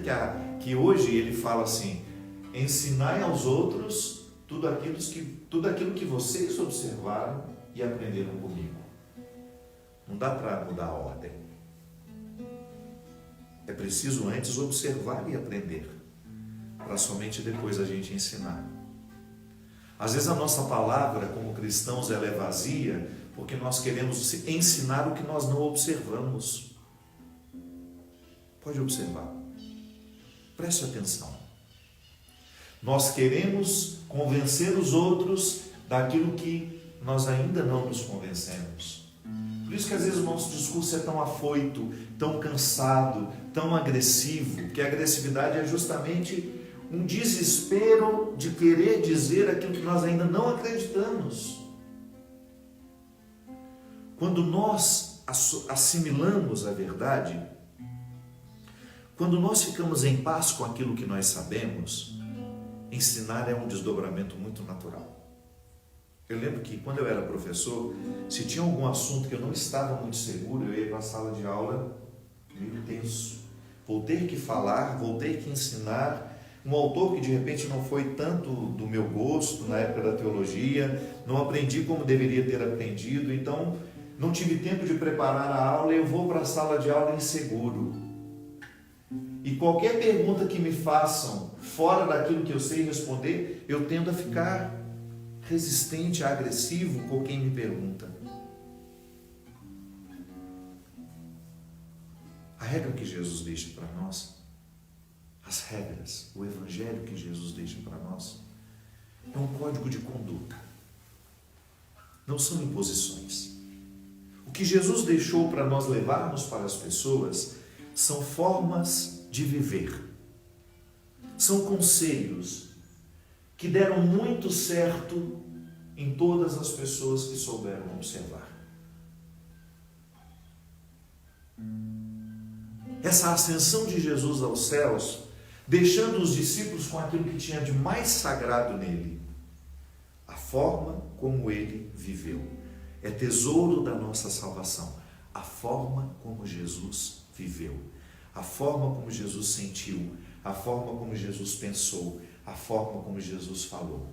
que hoje ele fala assim: ensinai aos outros tudo aquilo que vocês observaram e aprenderam comigo. Não dá para mudar a ordem. É preciso antes observar e aprender, para somente depois a gente ensinar. Às vezes a nossa palavra como cristãos ela é vazia, porque nós queremos ensinar o que nós não observamos. Pode observar. Preste atenção. Nós queremos convencer os outros daquilo que nós ainda não nos convencemos. Por isso que às vezes o nosso discurso é tão afoito, tão cansado, tão agressivo, que a agressividade é justamente um desespero de querer dizer aquilo que nós ainda não acreditamos. Quando nós assimilamos a verdade, quando nós ficamos em paz com aquilo que nós sabemos, ensinar é um desdobramento muito natural. Eu lembro que quando eu era professor, se tinha algum assunto que eu não estava muito seguro, eu ia para a sala de aula meio tenso. Vou ter que falar, vou ter que ensinar. Um autor que de repente não foi tanto do meu gosto na época da teologia, não aprendi como deveria ter aprendido, então não tive tempo de preparar a aula e eu vou para a sala de aula inseguro. E qualquer pergunta que me façam fora daquilo que eu sei responder, eu tendo a ficar resistente, agressivo com quem me pergunta. A regra que Jesus deixa para nós, as regras, o evangelho que Jesus deixa para nós, é um código de conduta. Não são imposições. O que Jesus deixou para nós levarmos para as pessoas são formas de viver. São conselhos que deram muito certo em todas as pessoas que souberam observar. Essa ascensão de Jesus aos céus, deixando os discípulos com aquilo que tinha de mais sagrado nele, a forma como ele viveu. É tesouro da nossa salvação. A forma como Jesus viveu, a forma como Jesus sentiu, a forma como Jesus pensou, a forma como Jesus falou.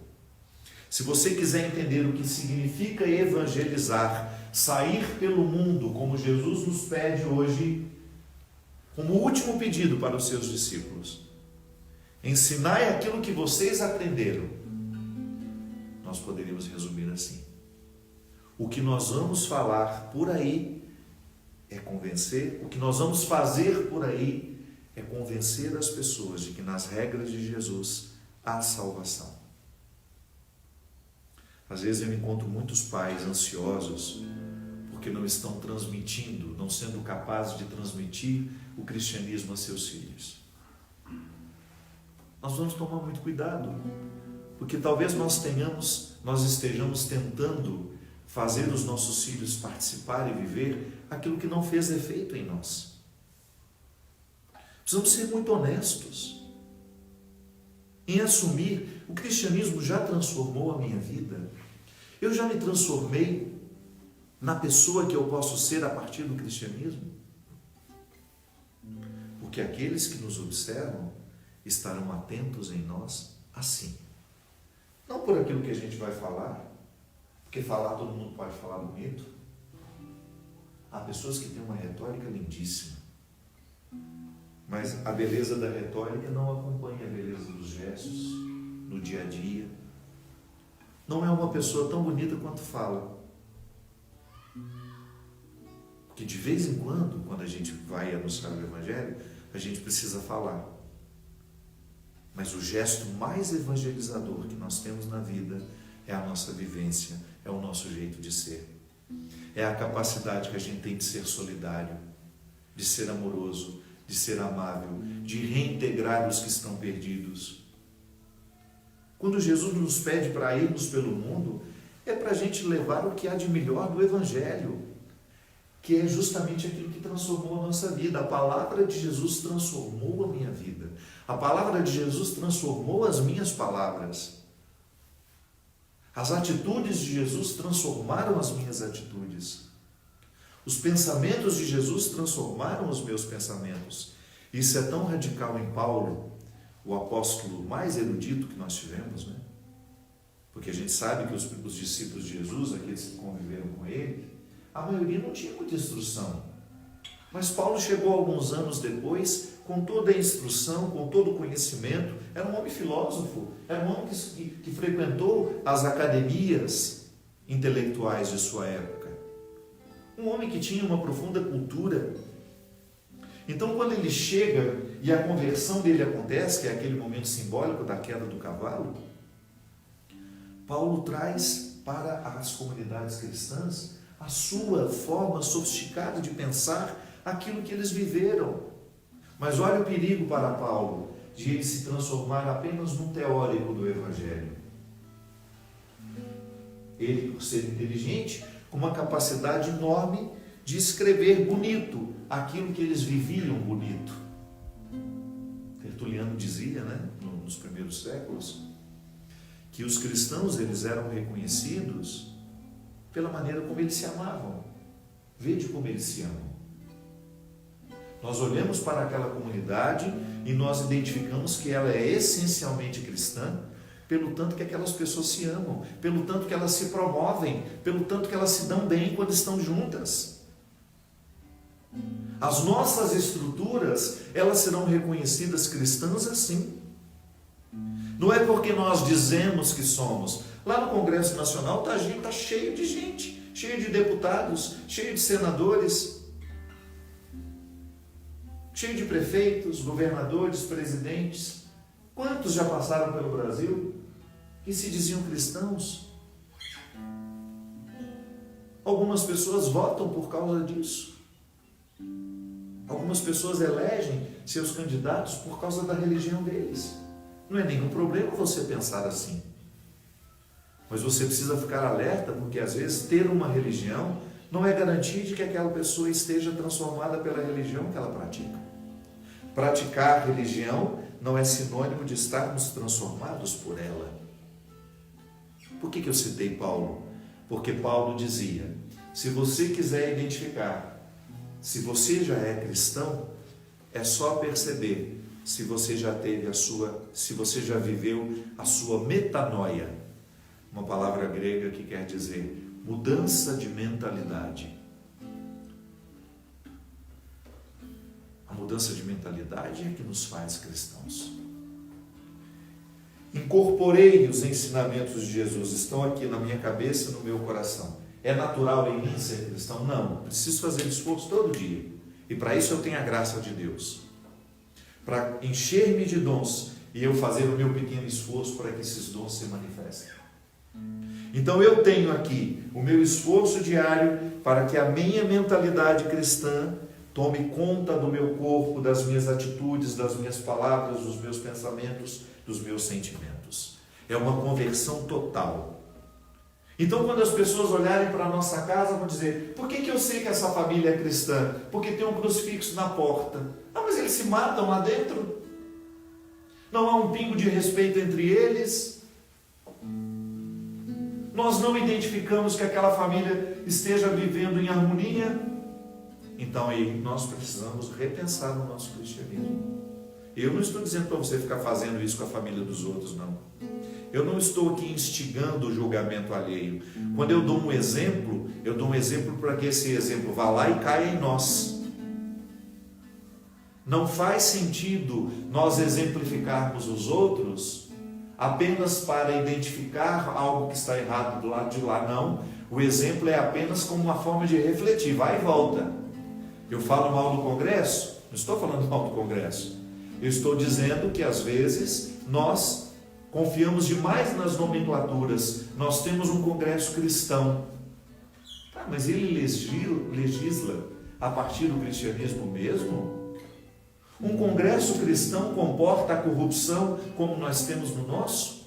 Se você quiser entender o que significa evangelizar, sair pelo mundo, como Jesus nos pede hoje, como último pedido para os seus discípulos, ensinai aquilo que vocês aprenderam, nós poderíamos resumir assim: o que nós vamos falar por aí é convencer, o que nós vamos fazer por aí é convencer as pessoas de que nas regras de Jesus há salvação. Às vezes eu encontro muitos pais ansiosos porque não estão transmitindo, não sendo capazes de transmitir o cristianismo a seus filhos. Nós vamos tomar muito cuidado, porque talvez nós estejamos tentando fazer os nossos filhos participar e viver aquilo que não fez efeito em nós. Precisamos ser muito honestos em assumir: o cristianismo já transformou a minha vida. Eu já me transformei na pessoa que eu posso ser a partir do cristianismo? Porque aqueles que nos observam estarão atentos em nós assim. Não por aquilo que a gente vai falar, porque falar todo mundo pode falar bonito. Há pessoas que têm uma retórica lindíssima, mas a beleza da retórica não acompanha a beleza dos gestos no dia a dia. Não é uma pessoa tão bonita quanto fala. Porque de vez em quando a gente vai anunciar o Evangelho, a gente precisa falar. Mas o gesto mais evangelizador que nós temos na vida é a nossa vivência, é o nosso jeito de ser. É a capacidade que a gente tem de ser solidário, de ser amoroso, de ser amável, de reintegrar os que estão perdidos. Quando Jesus nos pede para irmos pelo mundo, é para a gente levar o que há de melhor do Evangelho, que é justamente aquilo que transformou a nossa vida. A palavra de Jesus transformou a minha vida. A palavra de Jesus transformou as minhas palavras. As atitudes de Jesus transformaram as minhas atitudes. Os pensamentos de Jesus transformaram os meus pensamentos. Isso é tão radical em Paulo, o apóstolo mais erudito que nós tivemos, né? Porque a gente sabe que os discípulos de Jesus, aqueles que conviveram com ele, a maioria não tinha muita instrução. Mas Paulo chegou alguns anos depois, com toda a instrução, com todo o conhecimento. Era um homem filósofo, era um homem que frequentou as academias intelectuais de sua época. Um homem que tinha uma profunda cultura. Então, quando ele chega e a conversão dele acontece, que é aquele momento simbólico da queda do cavalo, Paulo traz para as comunidades cristãs a sua forma sofisticada de pensar aquilo que eles viveram. Mas olha o perigo para Paulo, de ele se transformar apenas num teórico do Evangelho. Ele, por ser inteligente, com uma capacidade enorme de escrever bonito aquilo que eles viviam bonito. Tertuliano dizia, né, nos primeiros séculos, que os cristãos eles eram reconhecidos pela maneira como eles se amavam. Vede como eles se amam. Nós olhamos para aquela comunidade e nós identificamos que ela é essencialmente cristã, pelo tanto que aquelas pessoas se amam, pelo tanto que elas se promovem, pelo tanto que elas se dão bem quando estão juntas. As nossas estruturas, elas serão reconhecidas cristãs assim. Não é porque nós dizemos que somos. Lá no Congresso Nacional está cheio de gente, cheio de deputados, cheio de senadores, cheio de prefeitos, governadores, presidentes. Quantos já passaram pelo Brasil que se diziam cristãos? Algumas pessoas votam por causa disso. Algumas pessoas elegem seus candidatos por causa da religião deles. Não é nenhum problema você pensar assim. Mas você precisa ficar alerta, porque às vezes ter uma religião não é garantia de que aquela pessoa esteja transformada pela religião que ela pratica. Praticar religião não é sinônimo de estarmos transformados por ela. Por que eu citei Paulo? Porque Paulo dizia: se você quiser identificar se você já é cristão, é só perceber se você já teve se você já viveu a sua metanoia, uma palavra grega que quer dizer mudança de mentalidade. A mudança de mentalidade é que nos faz cristãos. Incorporei os ensinamentos de Jesus, estão aqui na minha cabeça e no meu coração. É natural em mim ser cristão? Não, preciso fazer esforço todo dia. E para isso eu tenho a graça de Deus. Para encher-me de dons e eu fazer o meu pequeno esforço para que esses dons se manifestem. Então eu tenho aqui o meu esforço diário para que a minha mentalidade cristã tome conta do meu corpo, das minhas atitudes, das minhas palavras, dos meus pensamentos, dos meus sentimentos. É uma conversão total. Então, quando as pessoas olharem para a nossa casa, vão dizer: por que eu sei que essa família é cristã? Porque tem um crucifixo na porta. Ah, mas eles se matam lá dentro? Não há um pingo de respeito entre eles? Nós não identificamos que aquela família esteja vivendo em harmonia? Então, aí nós precisamos repensar no nosso cristianismo. Eu não estou dizendo para você ficar fazendo isso com a família dos outros, não. Eu não estou aqui instigando o julgamento alheio. Quando eu dou um exemplo para que esse exemplo vá lá e caia em nós. Não faz sentido nós exemplificarmos os outros apenas para identificar algo que está errado do lado de lá, não. O exemplo é apenas como uma forma de refletir, vai e volta. Eu falo mal do Congresso? Não estou falando mal do Congresso. Eu estou dizendo que às vezes nós confiamos demais nas nomenclaturas. Nós temos um Congresso cristão. Tá, mas ele legisla a partir do cristianismo mesmo? Um Congresso cristão comporta a corrupção como nós temos no nosso?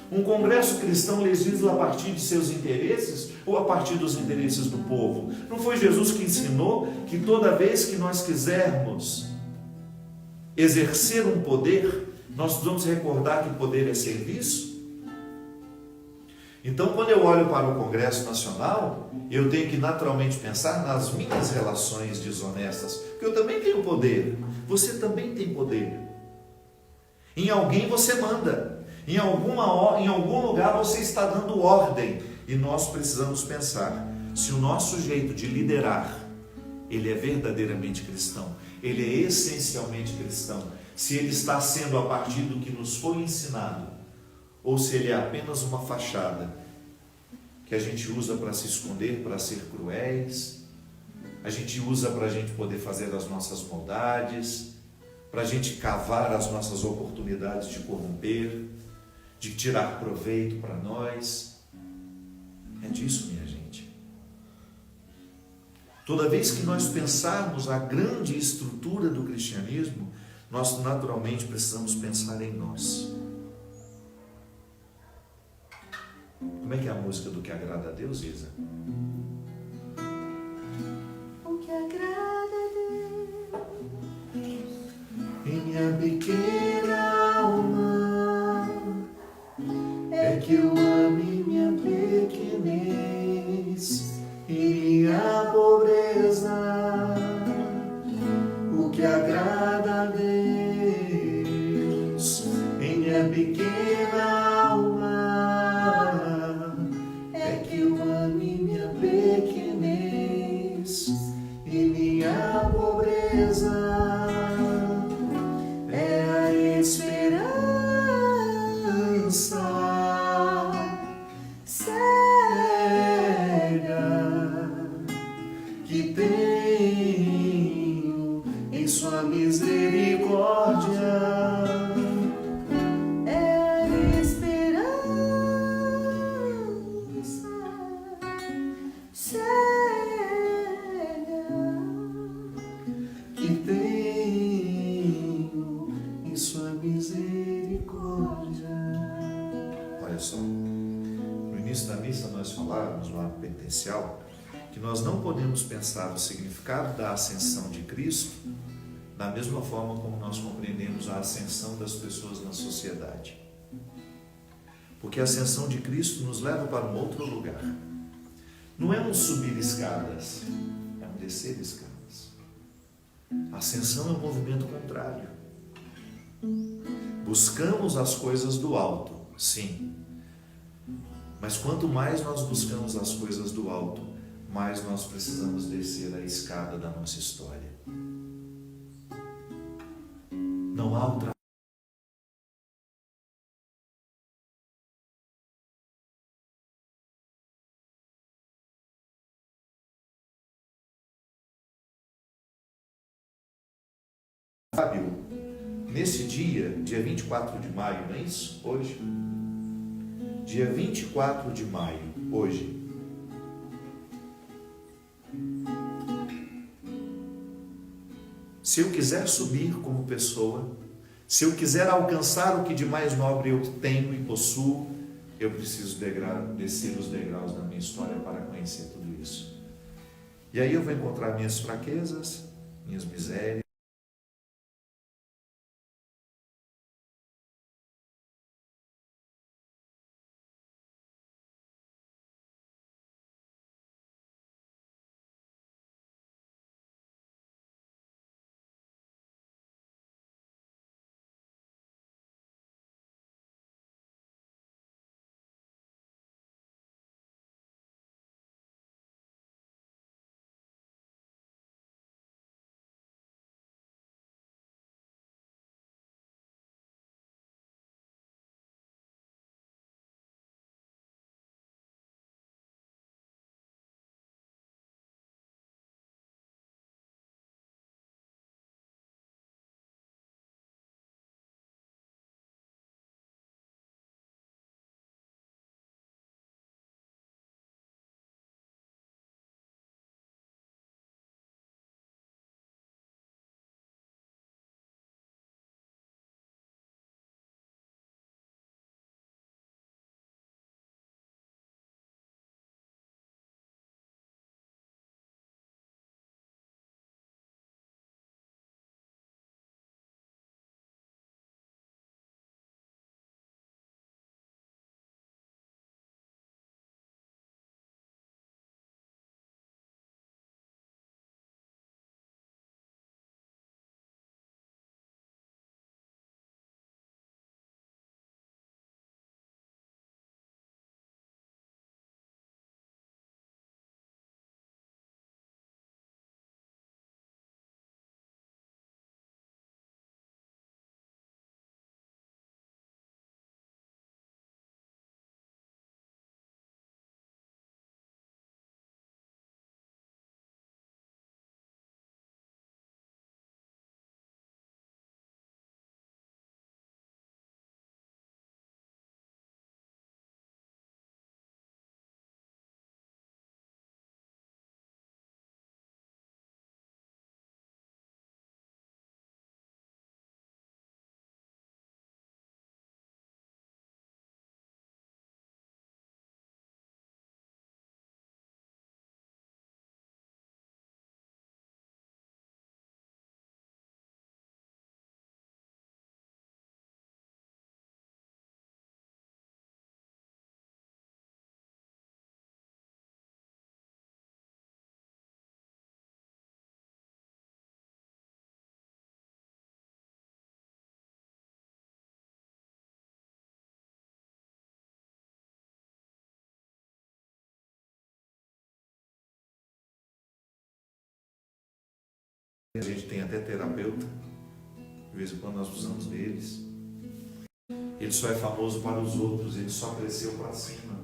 Um Congresso cristão legisla a partir de seus interesses ou a partir dos interesses do povo? Não foi Jesus que ensinou que toda vez que nós quisermos exercer um poder, nós precisamos recordar que poder é serviço? Então, quando eu olho para o Congresso Nacional, eu tenho que naturalmente pensar nas minhas relações desonestas, porque eu também tenho poder, você também tem poder. Em alguém você manda, em algum lugar você está dando ordem, e nós precisamos pensar se o nosso jeito de liderar, ele é verdadeiramente cristão, ele é essencialmente cristão, se ele está sendo a partir do que nos foi ensinado, ou se ele é apenas uma fachada que a gente usa para se esconder, para ser cruéis, a gente usa para a gente poder fazer as nossas maldades, para a gente cavar as nossas oportunidades de corromper, de tirar proveito para nós. É disso, minha gente. Toda vez que nós pensarmos a grande estrutura do cristianismo, nós naturalmente precisamos pensar em nós. Como é que é a música do que agrada a Deus, Isa? O que agrada a Deus Em minha pequena alma é que eu ame minha pequenez e minha pobreza. O que agrada a Deus em minha pequena alma é que eu ame minha pequenez e minha pobreza. É a esperança cega que tenho em sua misericórdia. é a esperança cega Que tenho em sua misericórdia. Olha só, no início da missa nós falávamos no ato penitencial que nós não podemos pensar o significado da ascensão de Cristo da mesma forma como nós compreendemos a ascensão das pessoas na sociedade. Porque a ascensão de Cristo nos leva para um outro lugar. Não é um subir escadas, é um descer escadas. A ascensão é um movimento contrário. Buscamos as coisas do alto, sim. Mas quanto mais nós buscamos as coisas do alto, mais nós precisamos descer a escada da nossa história. Não há outra. Fábio, nesse dia 24 de maio, não é isso? Hoje? Dia 24 de maio, hoje. Se eu quiser subir como pessoa, se eu quiser alcançar o que de mais nobre eu tenho e possuo, eu preciso descer os degraus da minha história para conhecer tudo isso. E aí eu vou encontrar minhas fraquezas, minhas misérias. A gente tem até terapeuta, de vez em quando nós usamos deles. Ele só é famoso para os outros, ele só cresceu para cima.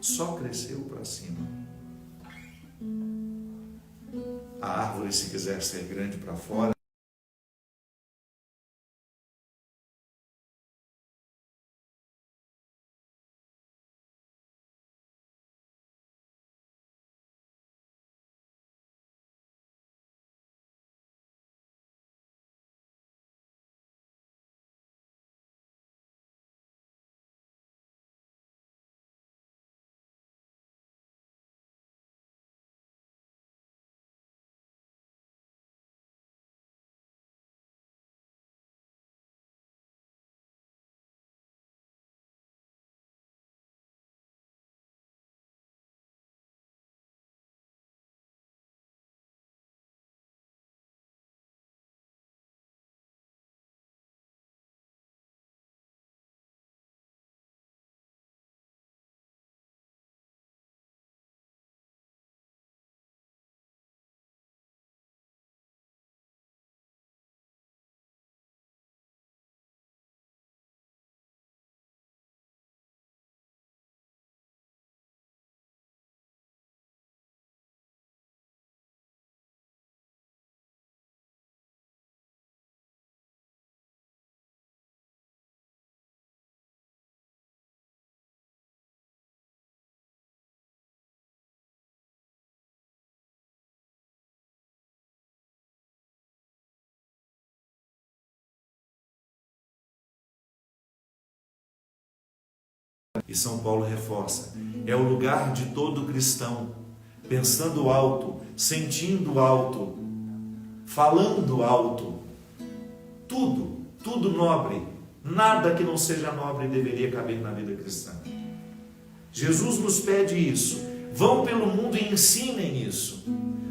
Só cresceu para cima. A árvore, se quiser ser grande para fora, E São Paulo reforça, é o lugar de todo cristão, pensando alto, sentindo alto, falando alto, tudo nobre, nada que não seja nobre deveria caber na vida cristã. Jesus nos pede isso, vão pelo mundo e ensinem isso,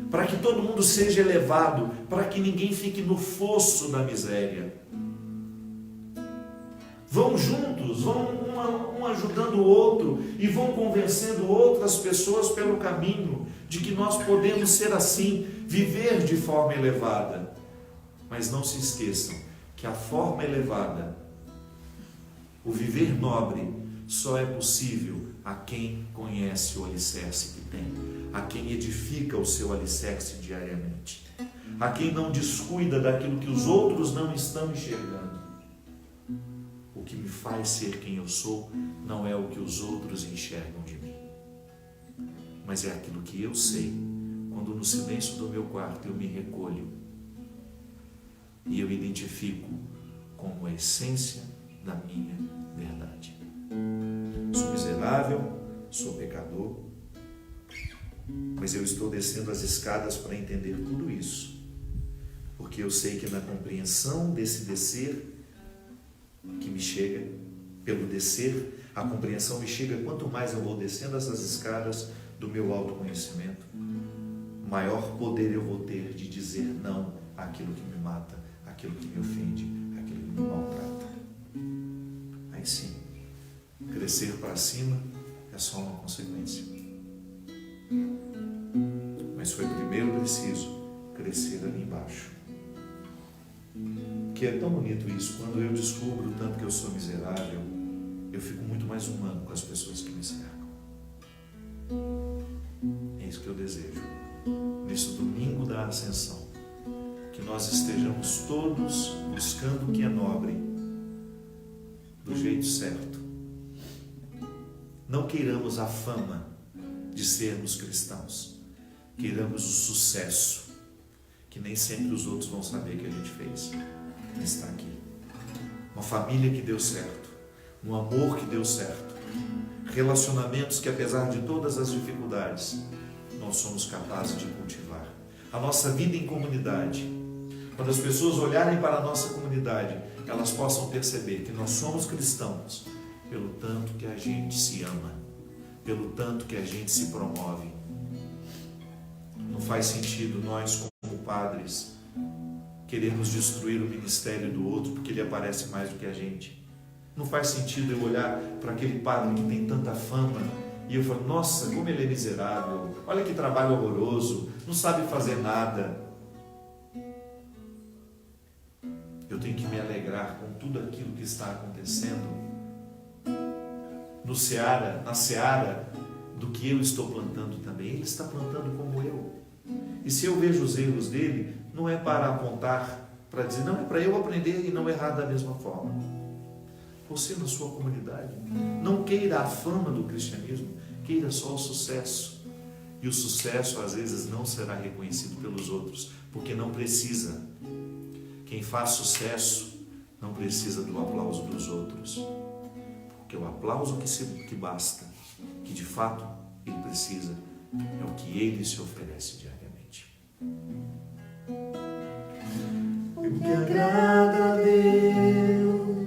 para que todo mundo seja elevado, para que ninguém fique no fosso da miséria. Vão juntos, vão um ajudando o outro e vão convencendo outras pessoas pelo caminho de que nós podemos ser assim, viver de forma elevada. Mas não se esqueçam que a forma elevada, o viver nobre, só é possível a quem conhece o alicerce que tem, a quem edifica o seu alicerce diariamente, a quem não descuida daquilo que os outros não estão enxergando. O que me faz ser quem eu sou não é o que os outros enxergam de mim, mas é aquilo que eu sei, quando no silêncio do meu quarto eu me recolho e eu identifico como a essência da minha verdade. Sou miserável, sou pecador, mas eu estou descendo as escadas para entender tudo isso, porque eu sei que na compreensão desse descer que me chega, pelo descer, a compreensão me chega quanto mais eu vou descendo essas escadas do meu autoconhecimento, maior poder eu vou ter de dizer não àquilo que me mata, àquilo que me ofende, àquilo que me maltrata. Aí sim, crescer para cima é só uma consequência. Mas foi primeiro preciso crescer ali embaixo. Que é tão bonito isso, quando eu descubro o tanto que eu sou miserável, eu fico muito mais humano com as pessoas que me cercam. É isso que eu desejo. Nesse domingo da Ascensão, que nós estejamos todos buscando o que é nobre, do jeito certo. Não queiramos a fama de sermos cristãos, queiramos o sucesso, que nem sempre os outros vão saber que a gente fez. Está aqui. Uma família que deu certo, um amor que deu certo, relacionamentos que, apesar de todas as dificuldades, nós somos capazes de cultivar. A nossa vida em comunidade, quando as pessoas olharem para a nossa comunidade, elas possam perceber que nós somos cristãos pelo tanto que a gente se ama, pelo tanto que a gente se promove. Não faz sentido nós, como padres, queremos destruir o ministério do outro porque ele aparece mais do que a gente. Não faz sentido eu olhar para aquele padre que tem tanta fama e eu falo, nossa, como ele é miserável, olha que trabalho horroroso, não sabe fazer nada. Eu tenho que me alegrar com tudo aquilo que está acontecendo na seara do que eu estou plantando também. Ele está plantando como eu. E se eu vejo os erros dele, não é para apontar, para dizer, não, é para eu aprender e não errar da mesma forma. Você na sua comunidade, não queira a fama do cristianismo, queira só o sucesso. E o sucesso às vezes não será reconhecido pelos outros, porque não precisa. Quem faz sucesso não precisa do aplauso dos outros, porque o aplauso que basta, que de fato ele precisa, é o que ele se oferece diariamente. O que agrada a Deus,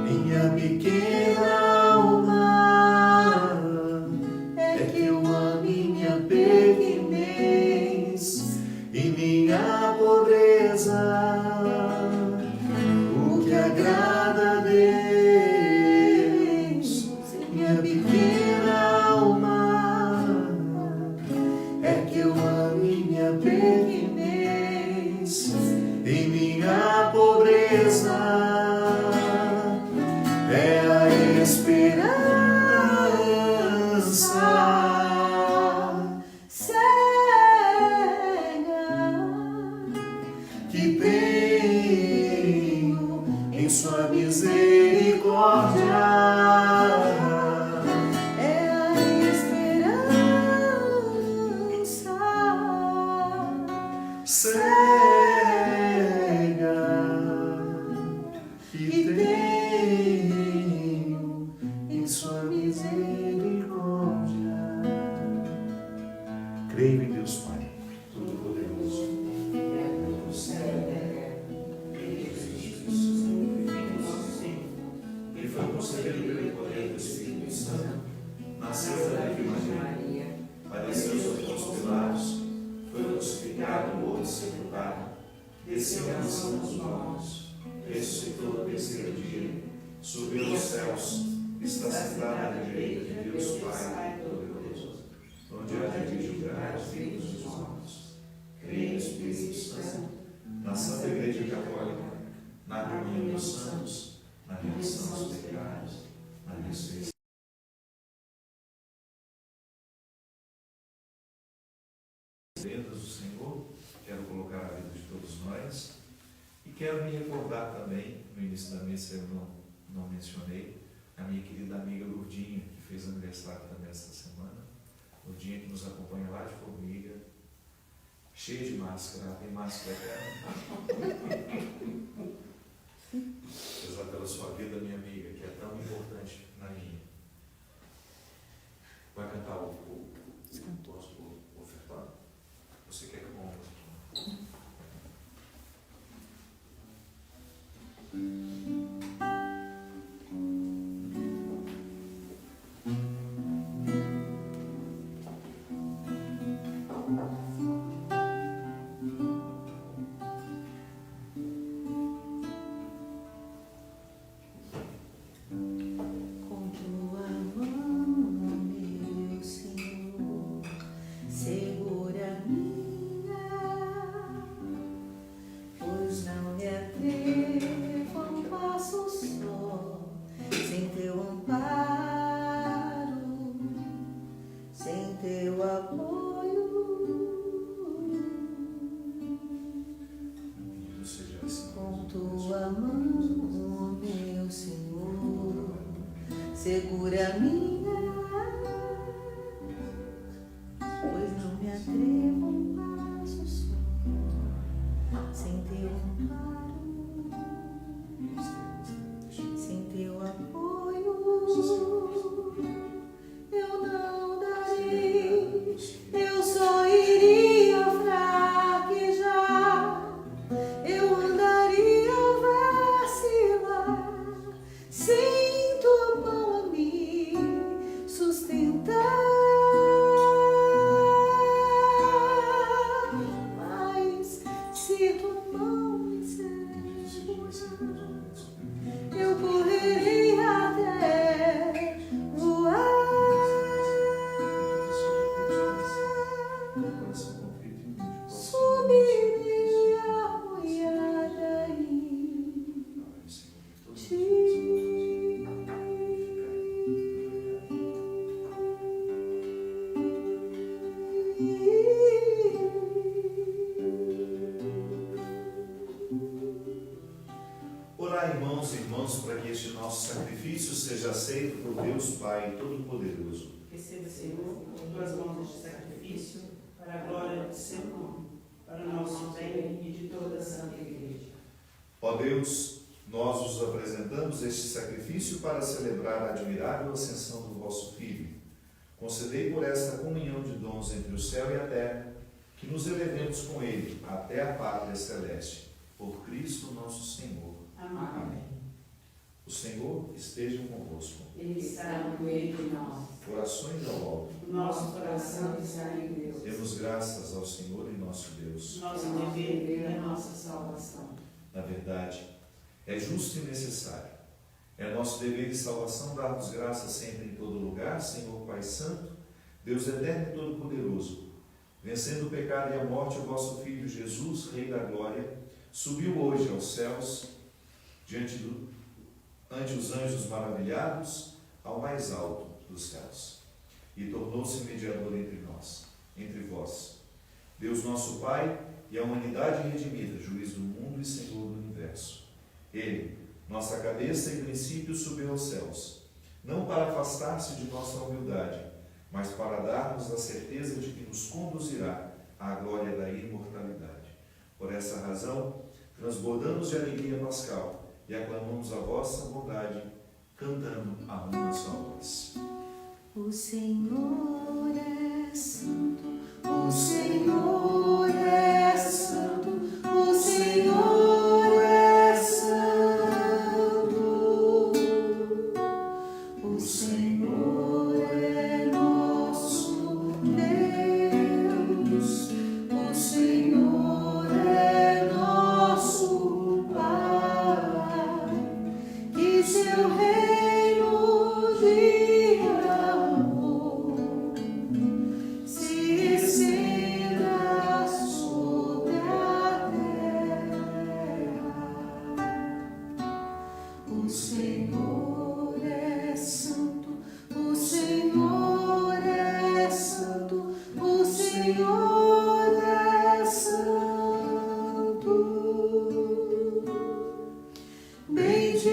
minha pequena alma, é que eu ame minha pequenez e minha pobreza. O que agrada a Deus, minha pequena alma, é que eu ame minha pequenez e minha pobreza. É a esperança cega que tenho em sua misericórdia. é a esperança Cega que tenho em sua concebido pelo poder do Espírito Santo, nasceu da Virgem Maria, padeceu sob Pôncio Pilatos, foi crucificado, morto e sepultado, desceu à mansão dos mortos, ressuscitou no terceiro dia, subiu aos céus, está sentado à direita de Deus Pai Todo-Poderoso, onde há de julgar os vivos e os mortos. Creio no Espírito Santo, na Santa Igreja Católica, na comunhão dos santos, na remissão dos pecados, na ressurreição. Do Senhor, quero colocar a vida de todos nós e quero me recordar também, no início da missa eu não mencionei, a minha querida amiga Lourdinha, que fez aniversário também esta semana. Lourdinha que nos acompanha lá de Formiga, cheia de máscara, ela tem máscara eterna. Rezar pela sua vida, minha amiga, que é tão importante na minha. Vai cantar o ofertório? Você quer que eu honre? Com tua mão, meu Senhor, segura a minha, pois não me atrevo a um passo só, sem teu amparo, sem teu apoio. Bendito seja esse Com tua mão, meu Senhor, segura a minha, pois não me atrevo a um passo só, sem teu amparo, sem teu apoio. Eu não darei, eu só iria fraquejar, eu andaria a vacilar, sem tua mão a me sustentar. Mas se tua mão me segurar, eu correrei até voar. Subirei a boiada em ti. Orai, irmãos e irmãs, para que este nosso sacrifício seja aceito por Deus Pai Todo-Poderoso. Receba, Senhor, por tuas mãos este sacrifício, para a glória do seu nome, para o nosso bem e de toda a Santa Igreja. Ó Deus, nós vos apresentamos este sacrifício para celebrar a admirável ascensão do vosso Filho. Concedei por esta comunhão de dons entre o céu e a terra, que nos elevemos com ele até a pátria celeste. Por Cristo nosso Senhor. Amém. O Senhor esteja convosco. Ele está no meio de nós. Orações ao alto. O nosso coração está em Deus. Demos graças ao Senhor e nosso Deus. Nosso Nosso dever dever é a nossa salvação. Na verdade, é justo e necessário. É nosso dever de salvação dar-vos graças sempre em todo lugar, Senhor Pai Santo, Deus eterno e todo-poderoso. Vencendo o pecado e a morte, o vosso Filho Jesus, Rei da Glória, subiu hoje aos céus, ante os anjos maravilhados, ao mais alto dos céus, e tornou-se mediador entre nós, entre vós, Deus nosso Pai e a humanidade redimida, juiz do mundo e Senhor do universo. Ele, nossa cabeça e princípio, subiu aos céus, não para afastar-se de nossa humildade, mas para dar-nos a certeza de que nos conduzirá à glória da imortalidade. Por essa razão, transbordamos de alegria pascal e aclamamos a vossa bondade, cantando a uma só voz. O Senhor é santo, o Senhor é santo, o Senhor é santo. Senhor é santo, o Senhor é santo, o Senhor é santo. Bendito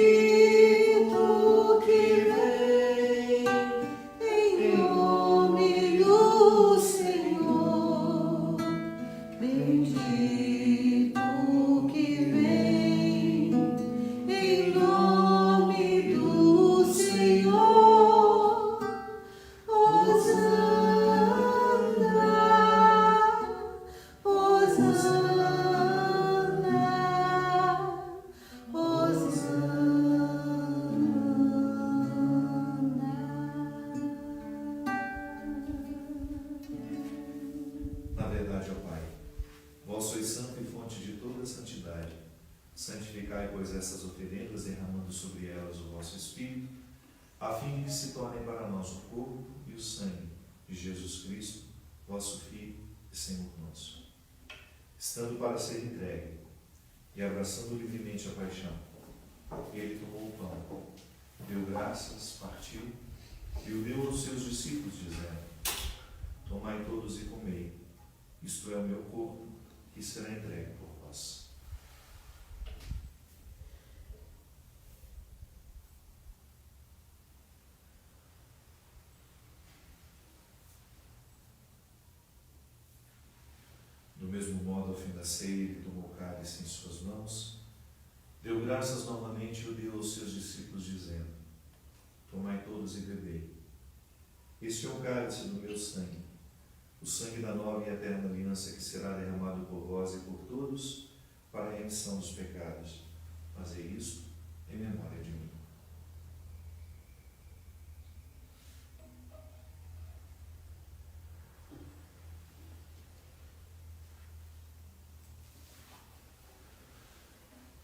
que vem em nome do Senhor. Bendito que vem em nome do Senhor. Hosana, Hosana, Na verdade, ó Pai, vós sois santo e fonte de toda santidade. Santificai, pois, essas oferendas, derramando sobre elas o vosso Espírito, a fim de que se tornem para nós o corpo e o sangue de Jesus Cristo, vosso Filho e Senhor nosso. Estando para ser entregue e abraçando livremente a paixão, ele tomou o pão, deu graças, partiu e o deu aos seus discípulos, dizendo: tomai todos e comei, isto é o meu corpo, que será entregue por vós. Do mesmo modo, ao fim da ceia, ele tomou o cálice em suas mãos, deu graças novamente e o deu aos seus discípulos, dizendo: tomai todos e bebei. Este é o cálice do meu sangue, o sangue da nova e eterna aliança, que será derramado por vós e por todos para a remissão dos pecados. Fazei isto em memória de mim.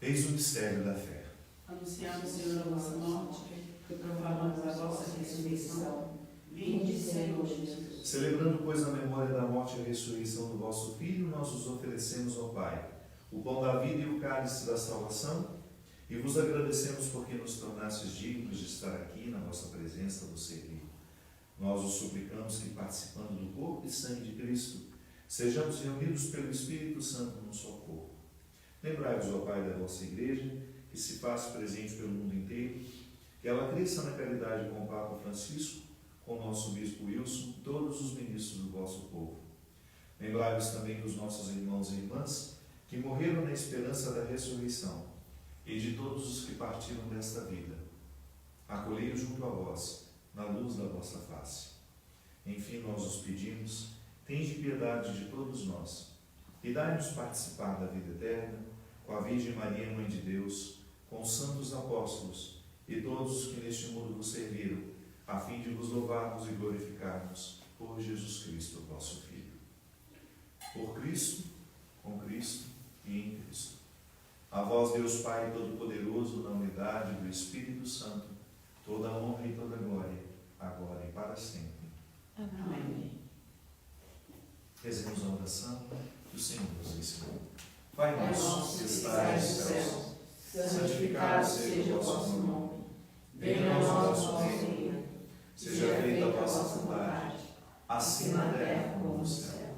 Eis o mistério da fé. Anunciamos, Senhor, a vossa morte, e proclamamos a vossa ressurreição. Vinde, Senhor Jesus. Celebrando, pois, a memória da morte e a ressurreição do vosso Filho, nós os oferecemos ao Pai o pão da vida e o cálice da salvação, e vos agradecemos porque nos tornastes dignos de estar aqui na vossa presença vos servir. Nós os suplicamos que, participando do corpo e sangue de Cristo, sejamos reunidos pelo Espírito Santo num só corpo. Lembrai-vos, ó Pai, da vossa Igreja, que se faz presente pelo mundo inteiro, que ela cresça na caridade com o Papa Francisco, com o nosso Bispo Wilson, todos os ministros do vosso povo. Lembrai-vos também dos nossos irmãos e irmãs, que morreram na esperança da ressurreição, e de todos os que partiram desta vida. Acolhei-os junto a vós, na luz da vossa face. Enfim, nós os pedimos, tende piedade de todos nós, e dai-nos participar da vida eterna, com a Virgem Maria, Mãe de Deus, com os santos apóstolos e todos os que neste mundo vos serviram, a fim de vos louvarmos e glorificarmos por Jesus Cristo, vosso Filho. Por Cristo, com Cristo e em Cristo. A vós, Deus Pai Todo-Poderoso, na unidade do Espírito Santo, toda a honra e toda a glória, agora e para sempre. Amém. Rezemos a oração que o Senhor nos ensinou. Pai nosso, que estais nos céus, santificado seja o vosso nome. Venha a nós o vosso reino. Seja feita a vossa vontade, assim na terra como no céu.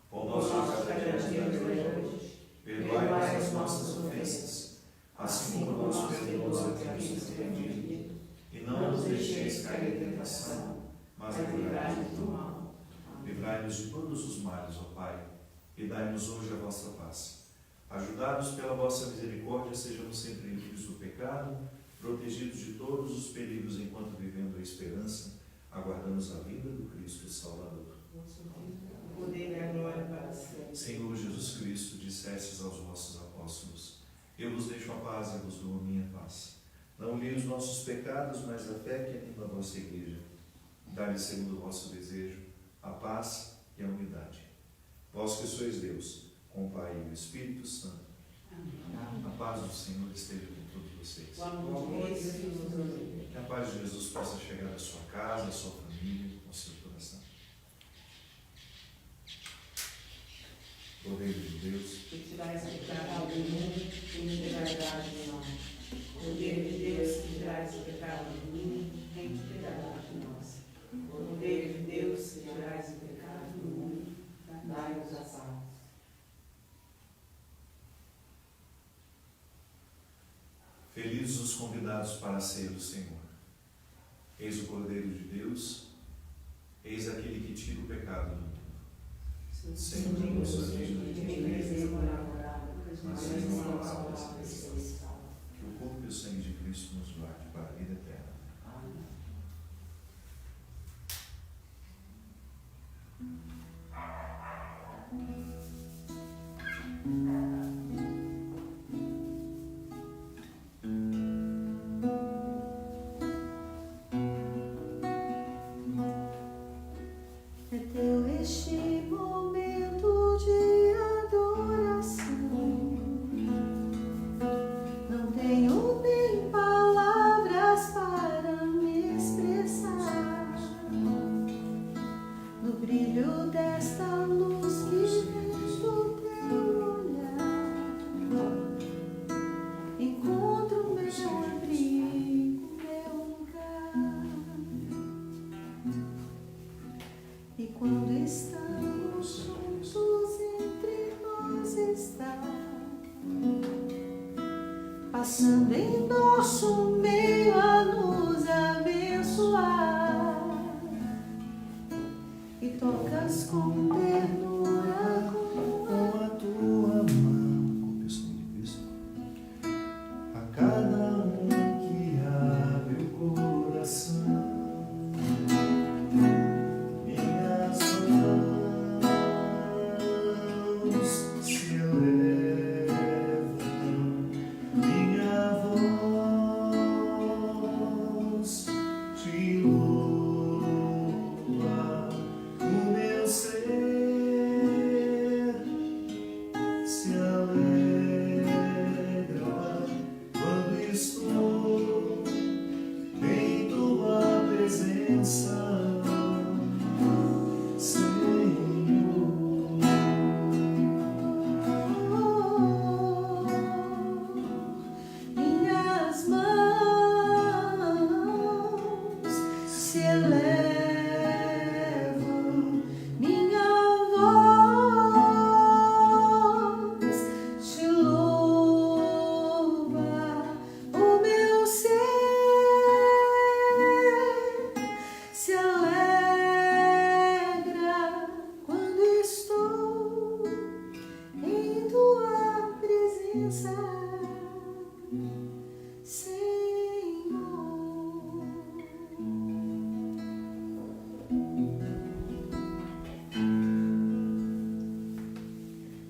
O nosso cada dia nos dai hoje. Perdoai as nossas ofensas, assim como nós perdoamos a quem nos tem ofendido. E não nos deixeis cair em tentação, mas livrai-nos do mal. Livrai-nos de todos os males, ó Pai, e dai-nos hoje a vossa paz. Ajudados pela vossa misericórdia, sejamos sempre livres do pecado, protegidos de todos os perigos, enquanto vivendo a esperança, aguardamos a vinda do Cristo Salvador. O poder e a glória para sempre. Senhor Jesus Cristo, dissestes aos vossos apóstolos: eu vos deixo a paz e vos dou a minha paz. Não olhei os nossos pecados, mas a fé que anima a vossa Igreja. Dai-lhe, segundo o vosso desejo, a paz e a unidade. Vós que sois Deus, com o Pai e o Espírito Santo. Amém. A paz do Senhor esteja com todos vocês. O amor de Deus. Que a paz de Jesus possa chegar à sua casa, à sua família, ao seu coração. Cordeiro de Deus, Que tirais o pecado do mundo, e me livrai de nós. Poder de Deus, que convidados para a ceia do Senhor. Eis o Cordeiro de Deus, eis aquele que tira o pecado do mundo. Senhor, eu sou digno de te mas Senhor, a palavra que o corpo e o sangue de Cristo nos guarde para a vida eterna. É teu este momento de adoração. Não tenho nem palavras para me expressar. No brilho desta luz que vem do teu olhar, encontro meu abrigo, meu lugar. E quando estamos juntos, entre nós está, passando em nosso meio a nos abençoar. E tocas com ternura, Com a tua mão, corpo e sangue de Cristo, a cada um que abre o coração. Minhas mãos se elevam, minha voz te louva, o meu ser se alegra quando estou em tua presença, Senhor. minhas mãos se elevam, minha voz te louva, o meu ser se alegra quando estou em tua presença, Senhor.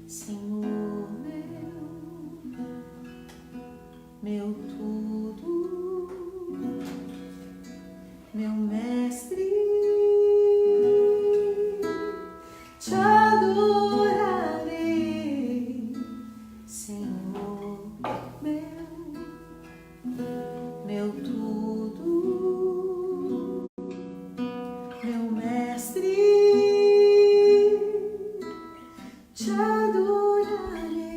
Senhor meu tudo, meu mestre, te adorarei, Senhor meu tudo, meu mestre, te adorarei,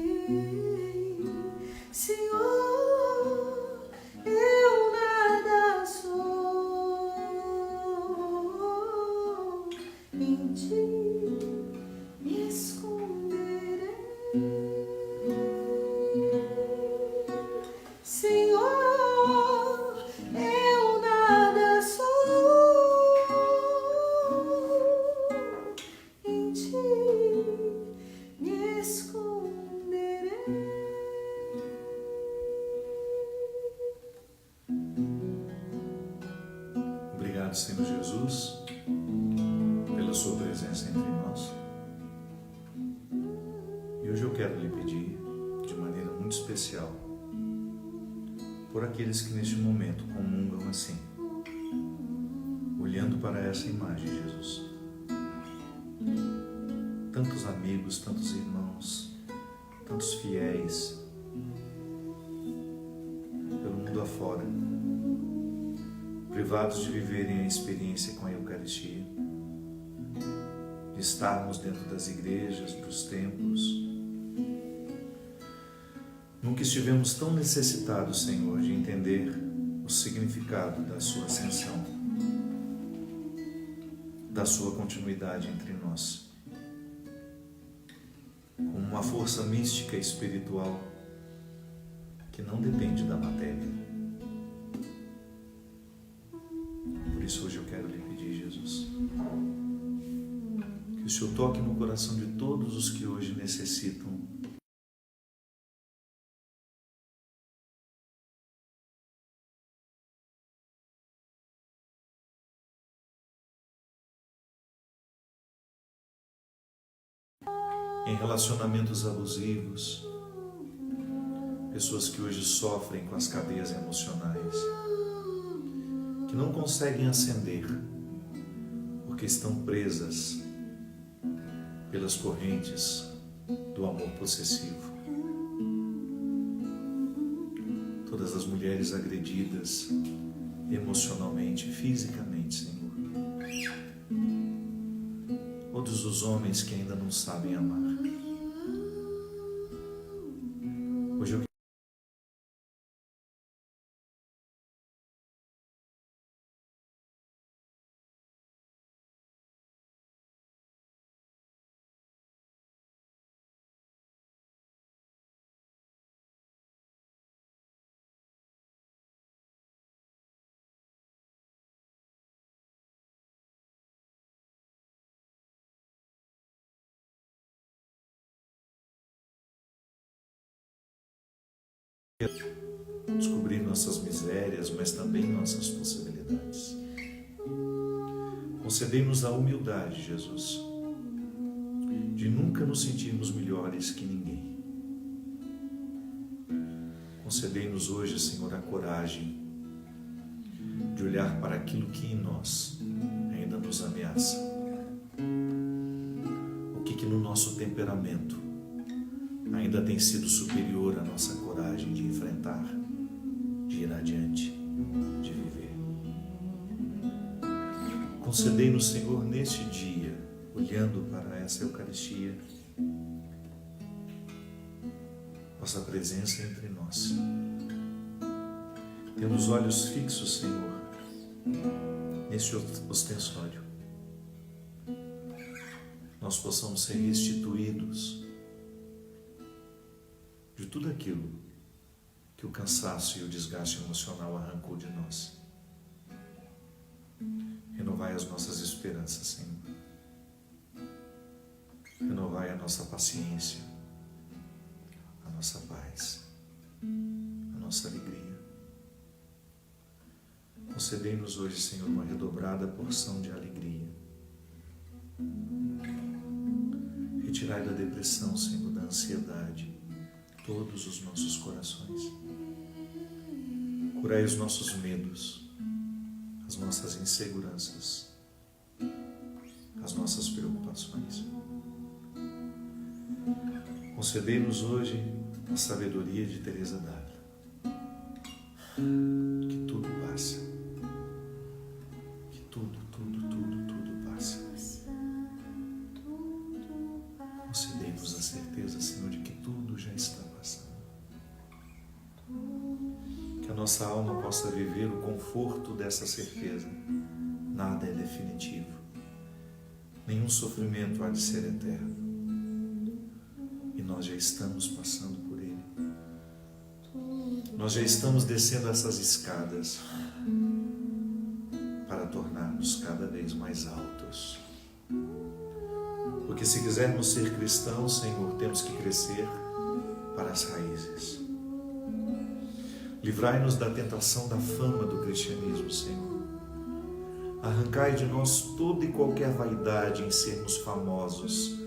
Senhor, eu nada sou, em ti me esconderei, Senhor, eu nada sou, em ti me esconderei. Obrigado, Senhor Jesus, pela sua presença entre nós. E hoje eu quero lhe pedir, de maneira muito especial, por aqueles que neste momento comungam assim, olhando para essa imagem, Jesus. Tantos amigos, tantos irmãos, tantos fiéis, pelo mundo afora, privados de viverem a experiência com a Eucaristia, de estarmos dentro das igrejas, dos templos. Nunca estivemos tão necessitados, Senhor, de entender o significado da sua ascensão, da sua continuidade entre nós, como uma força mística e espiritual que não depende da matéria, o Senhor toque no coração de todos os que hoje necessitam em relacionamentos abusivos, pessoas que hoje sofrem com as cadeias emocionais, que não conseguem ascender porque estão presas pelas correntes do amor possessivo. Todas as mulheres agredidas emocionalmente, fisicamente, Senhor. Todos os homens que ainda não sabem amar. Hoje eu descobrir nossas misérias, mas também nossas possibilidades. Concedei-nos a humildade, Jesus, de nunca nos sentirmos melhores que ninguém. Concedei-nos hoje, Senhor, a coragem de olhar para aquilo que em nós ainda nos ameaça. O que no nosso temperamento ainda tem sido superior à nossa coragem de enfrentar, de ir adiante, de viver. Concedei-nos, Senhor, neste dia, olhando para essa Eucaristia, vossa presença entre nós. Tendo os olhos fixos, Senhor, neste ostensório, nós possamos ser restituídos de tudo aquilo que o cansaço e o desgaste emocional arrancou de nós. Renovai as nossas esperanças, Senhor. Renovai a nossa paciência, a nossa paz, a nossa alegria. Concedei-nos hoje, Senhor, uma redobrada porção de alegria. Retirai da depressão, Senhor, da ansiedade, todos os nossos corações. Curai os nossos medos, as nossas inseguranças, as nossas preocupações. Concedei-nos hoje a sabedoria de Teresa d'Ávila, que tudo passa, que tudo passa. Concedei-nos a certeza, Senhor, de que tudo já está passando. Que a nossa alma possa viver o conforto dessa certeza. Nada é definitivo. Nenhum sofrimento há de ser eterno. E nós já estamos passando por ele. Nós já estamos descendo essas escadas para tornar-nos cada vez mais altos. Porque se quisermos ser cristãos, Senhor, temos que crescer para as raízes. Livrai-nos da tentação da fama do cristianismo, Senhor. Arrancai de nós toda e qualquer vaidade em sermos famosos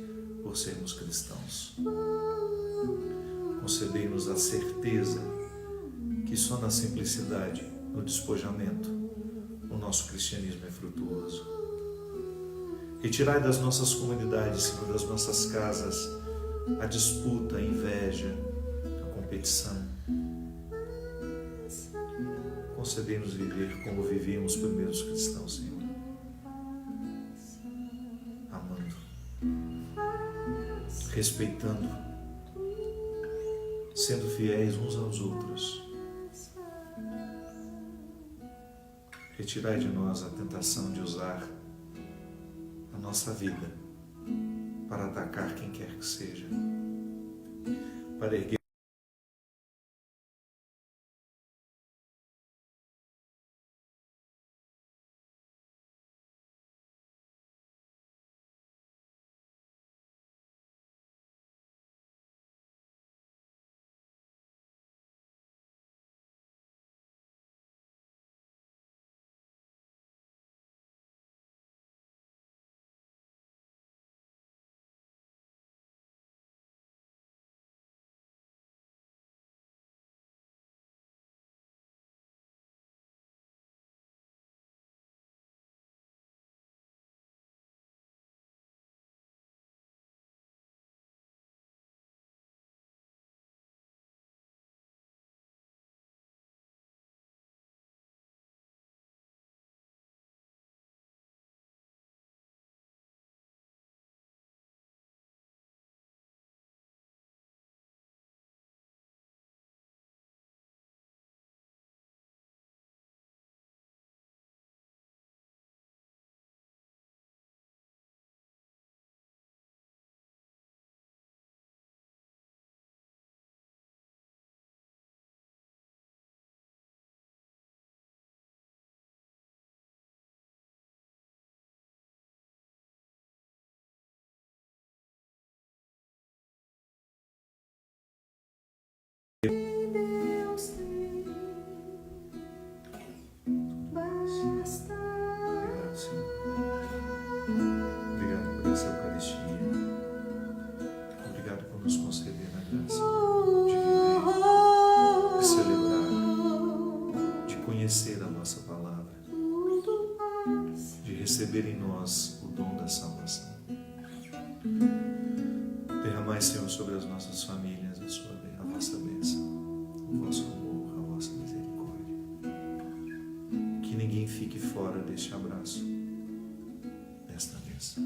por sermos cristãos. Concedei-nos a certeza que só na simplicidade, no despojamento, o nosso cristianismo é frutuoso. Retirai das nossas comunidades, Senhor, das nossas casas, a disputa, a inveja, a competição. Concedei-nos viver como viviam os primeiros cristãos, Senhor. Amando, respeitando, sendo fiéis uns aos outros. Retirai de nós a tentação de usar a nossa vida para atacar quem quer que seja, para erguer vossa palavra, tudo passa. de receber em nós o dom da salvação. Derramai, Senhor, sobre as nossas famílias a vossa bênção, o vosso amor, a vossa misericórdia. Que ninguém fique fora deste abraço, desta bênção.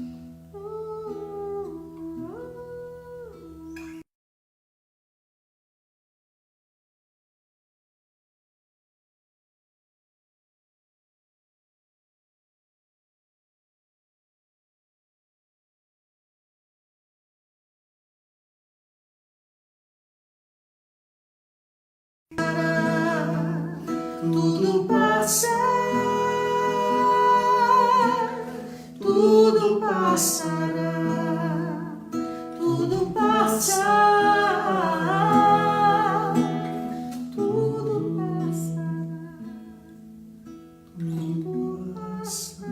Tudo passa, tudo passará, tudo passará, tudo passará, tudo passará.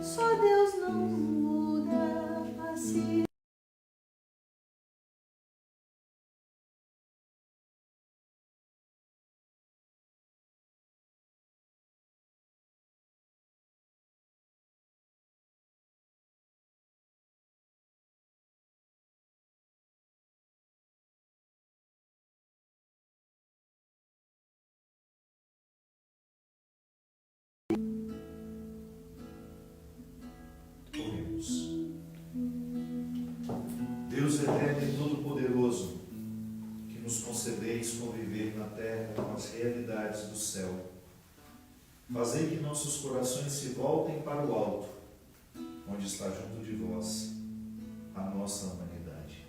Só Deus não muda assim. Oremos. Deus eterno e todo-poderoso, que nos concebeis conviver na terra com as realidades do céu, fazei que nossos corações se voltem para o alto, onde está junto de vós a nossa humanidade.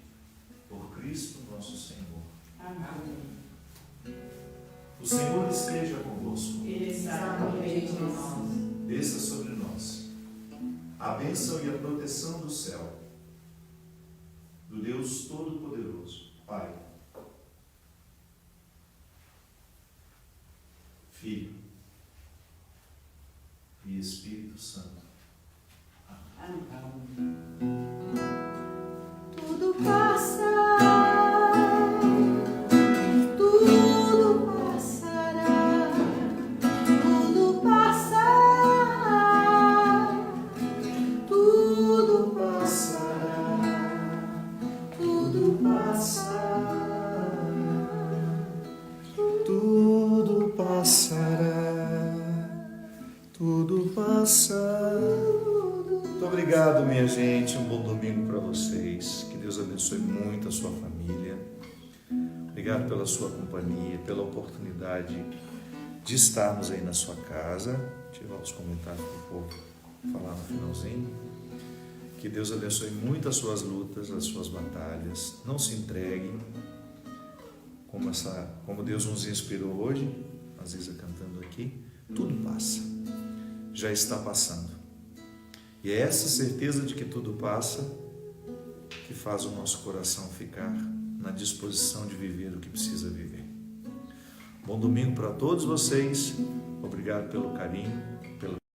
Por Cristo nosso Senhor. Amém. O Senhor esteja convosco. Ele está no meio de nós. Desça sobre nós a bênção e a proteção do céu, do Deus Todo-Poderoso, Pai, Filho e Espírito Santo. Amém. Tudo passa, tudo passará, tudo passará, tudo passará, tudo passará, Tudo passará, tudo passará. Muito obrigado, minha gente. Um bom domingo para vocês. Que Deus abençoe muito a sua família. Obrigado pela sua companhia, pela oportunidade de estarmos aí na sua casa. Tirar os comentários para o povo falar no finalzinho. Que Deus abençoe muito as suas lutas, as suas batalhas. Não se entreguem. Como Deus nos inspirou hoje, a Ziza cantando aqui, tudo passa. Já está passando. E é essa certeza de que tudo passa que faz o nosso coração ficar na disposição de viver o que precisa viver. Bom domingo para todos vocês. Obrigado pelo carinho.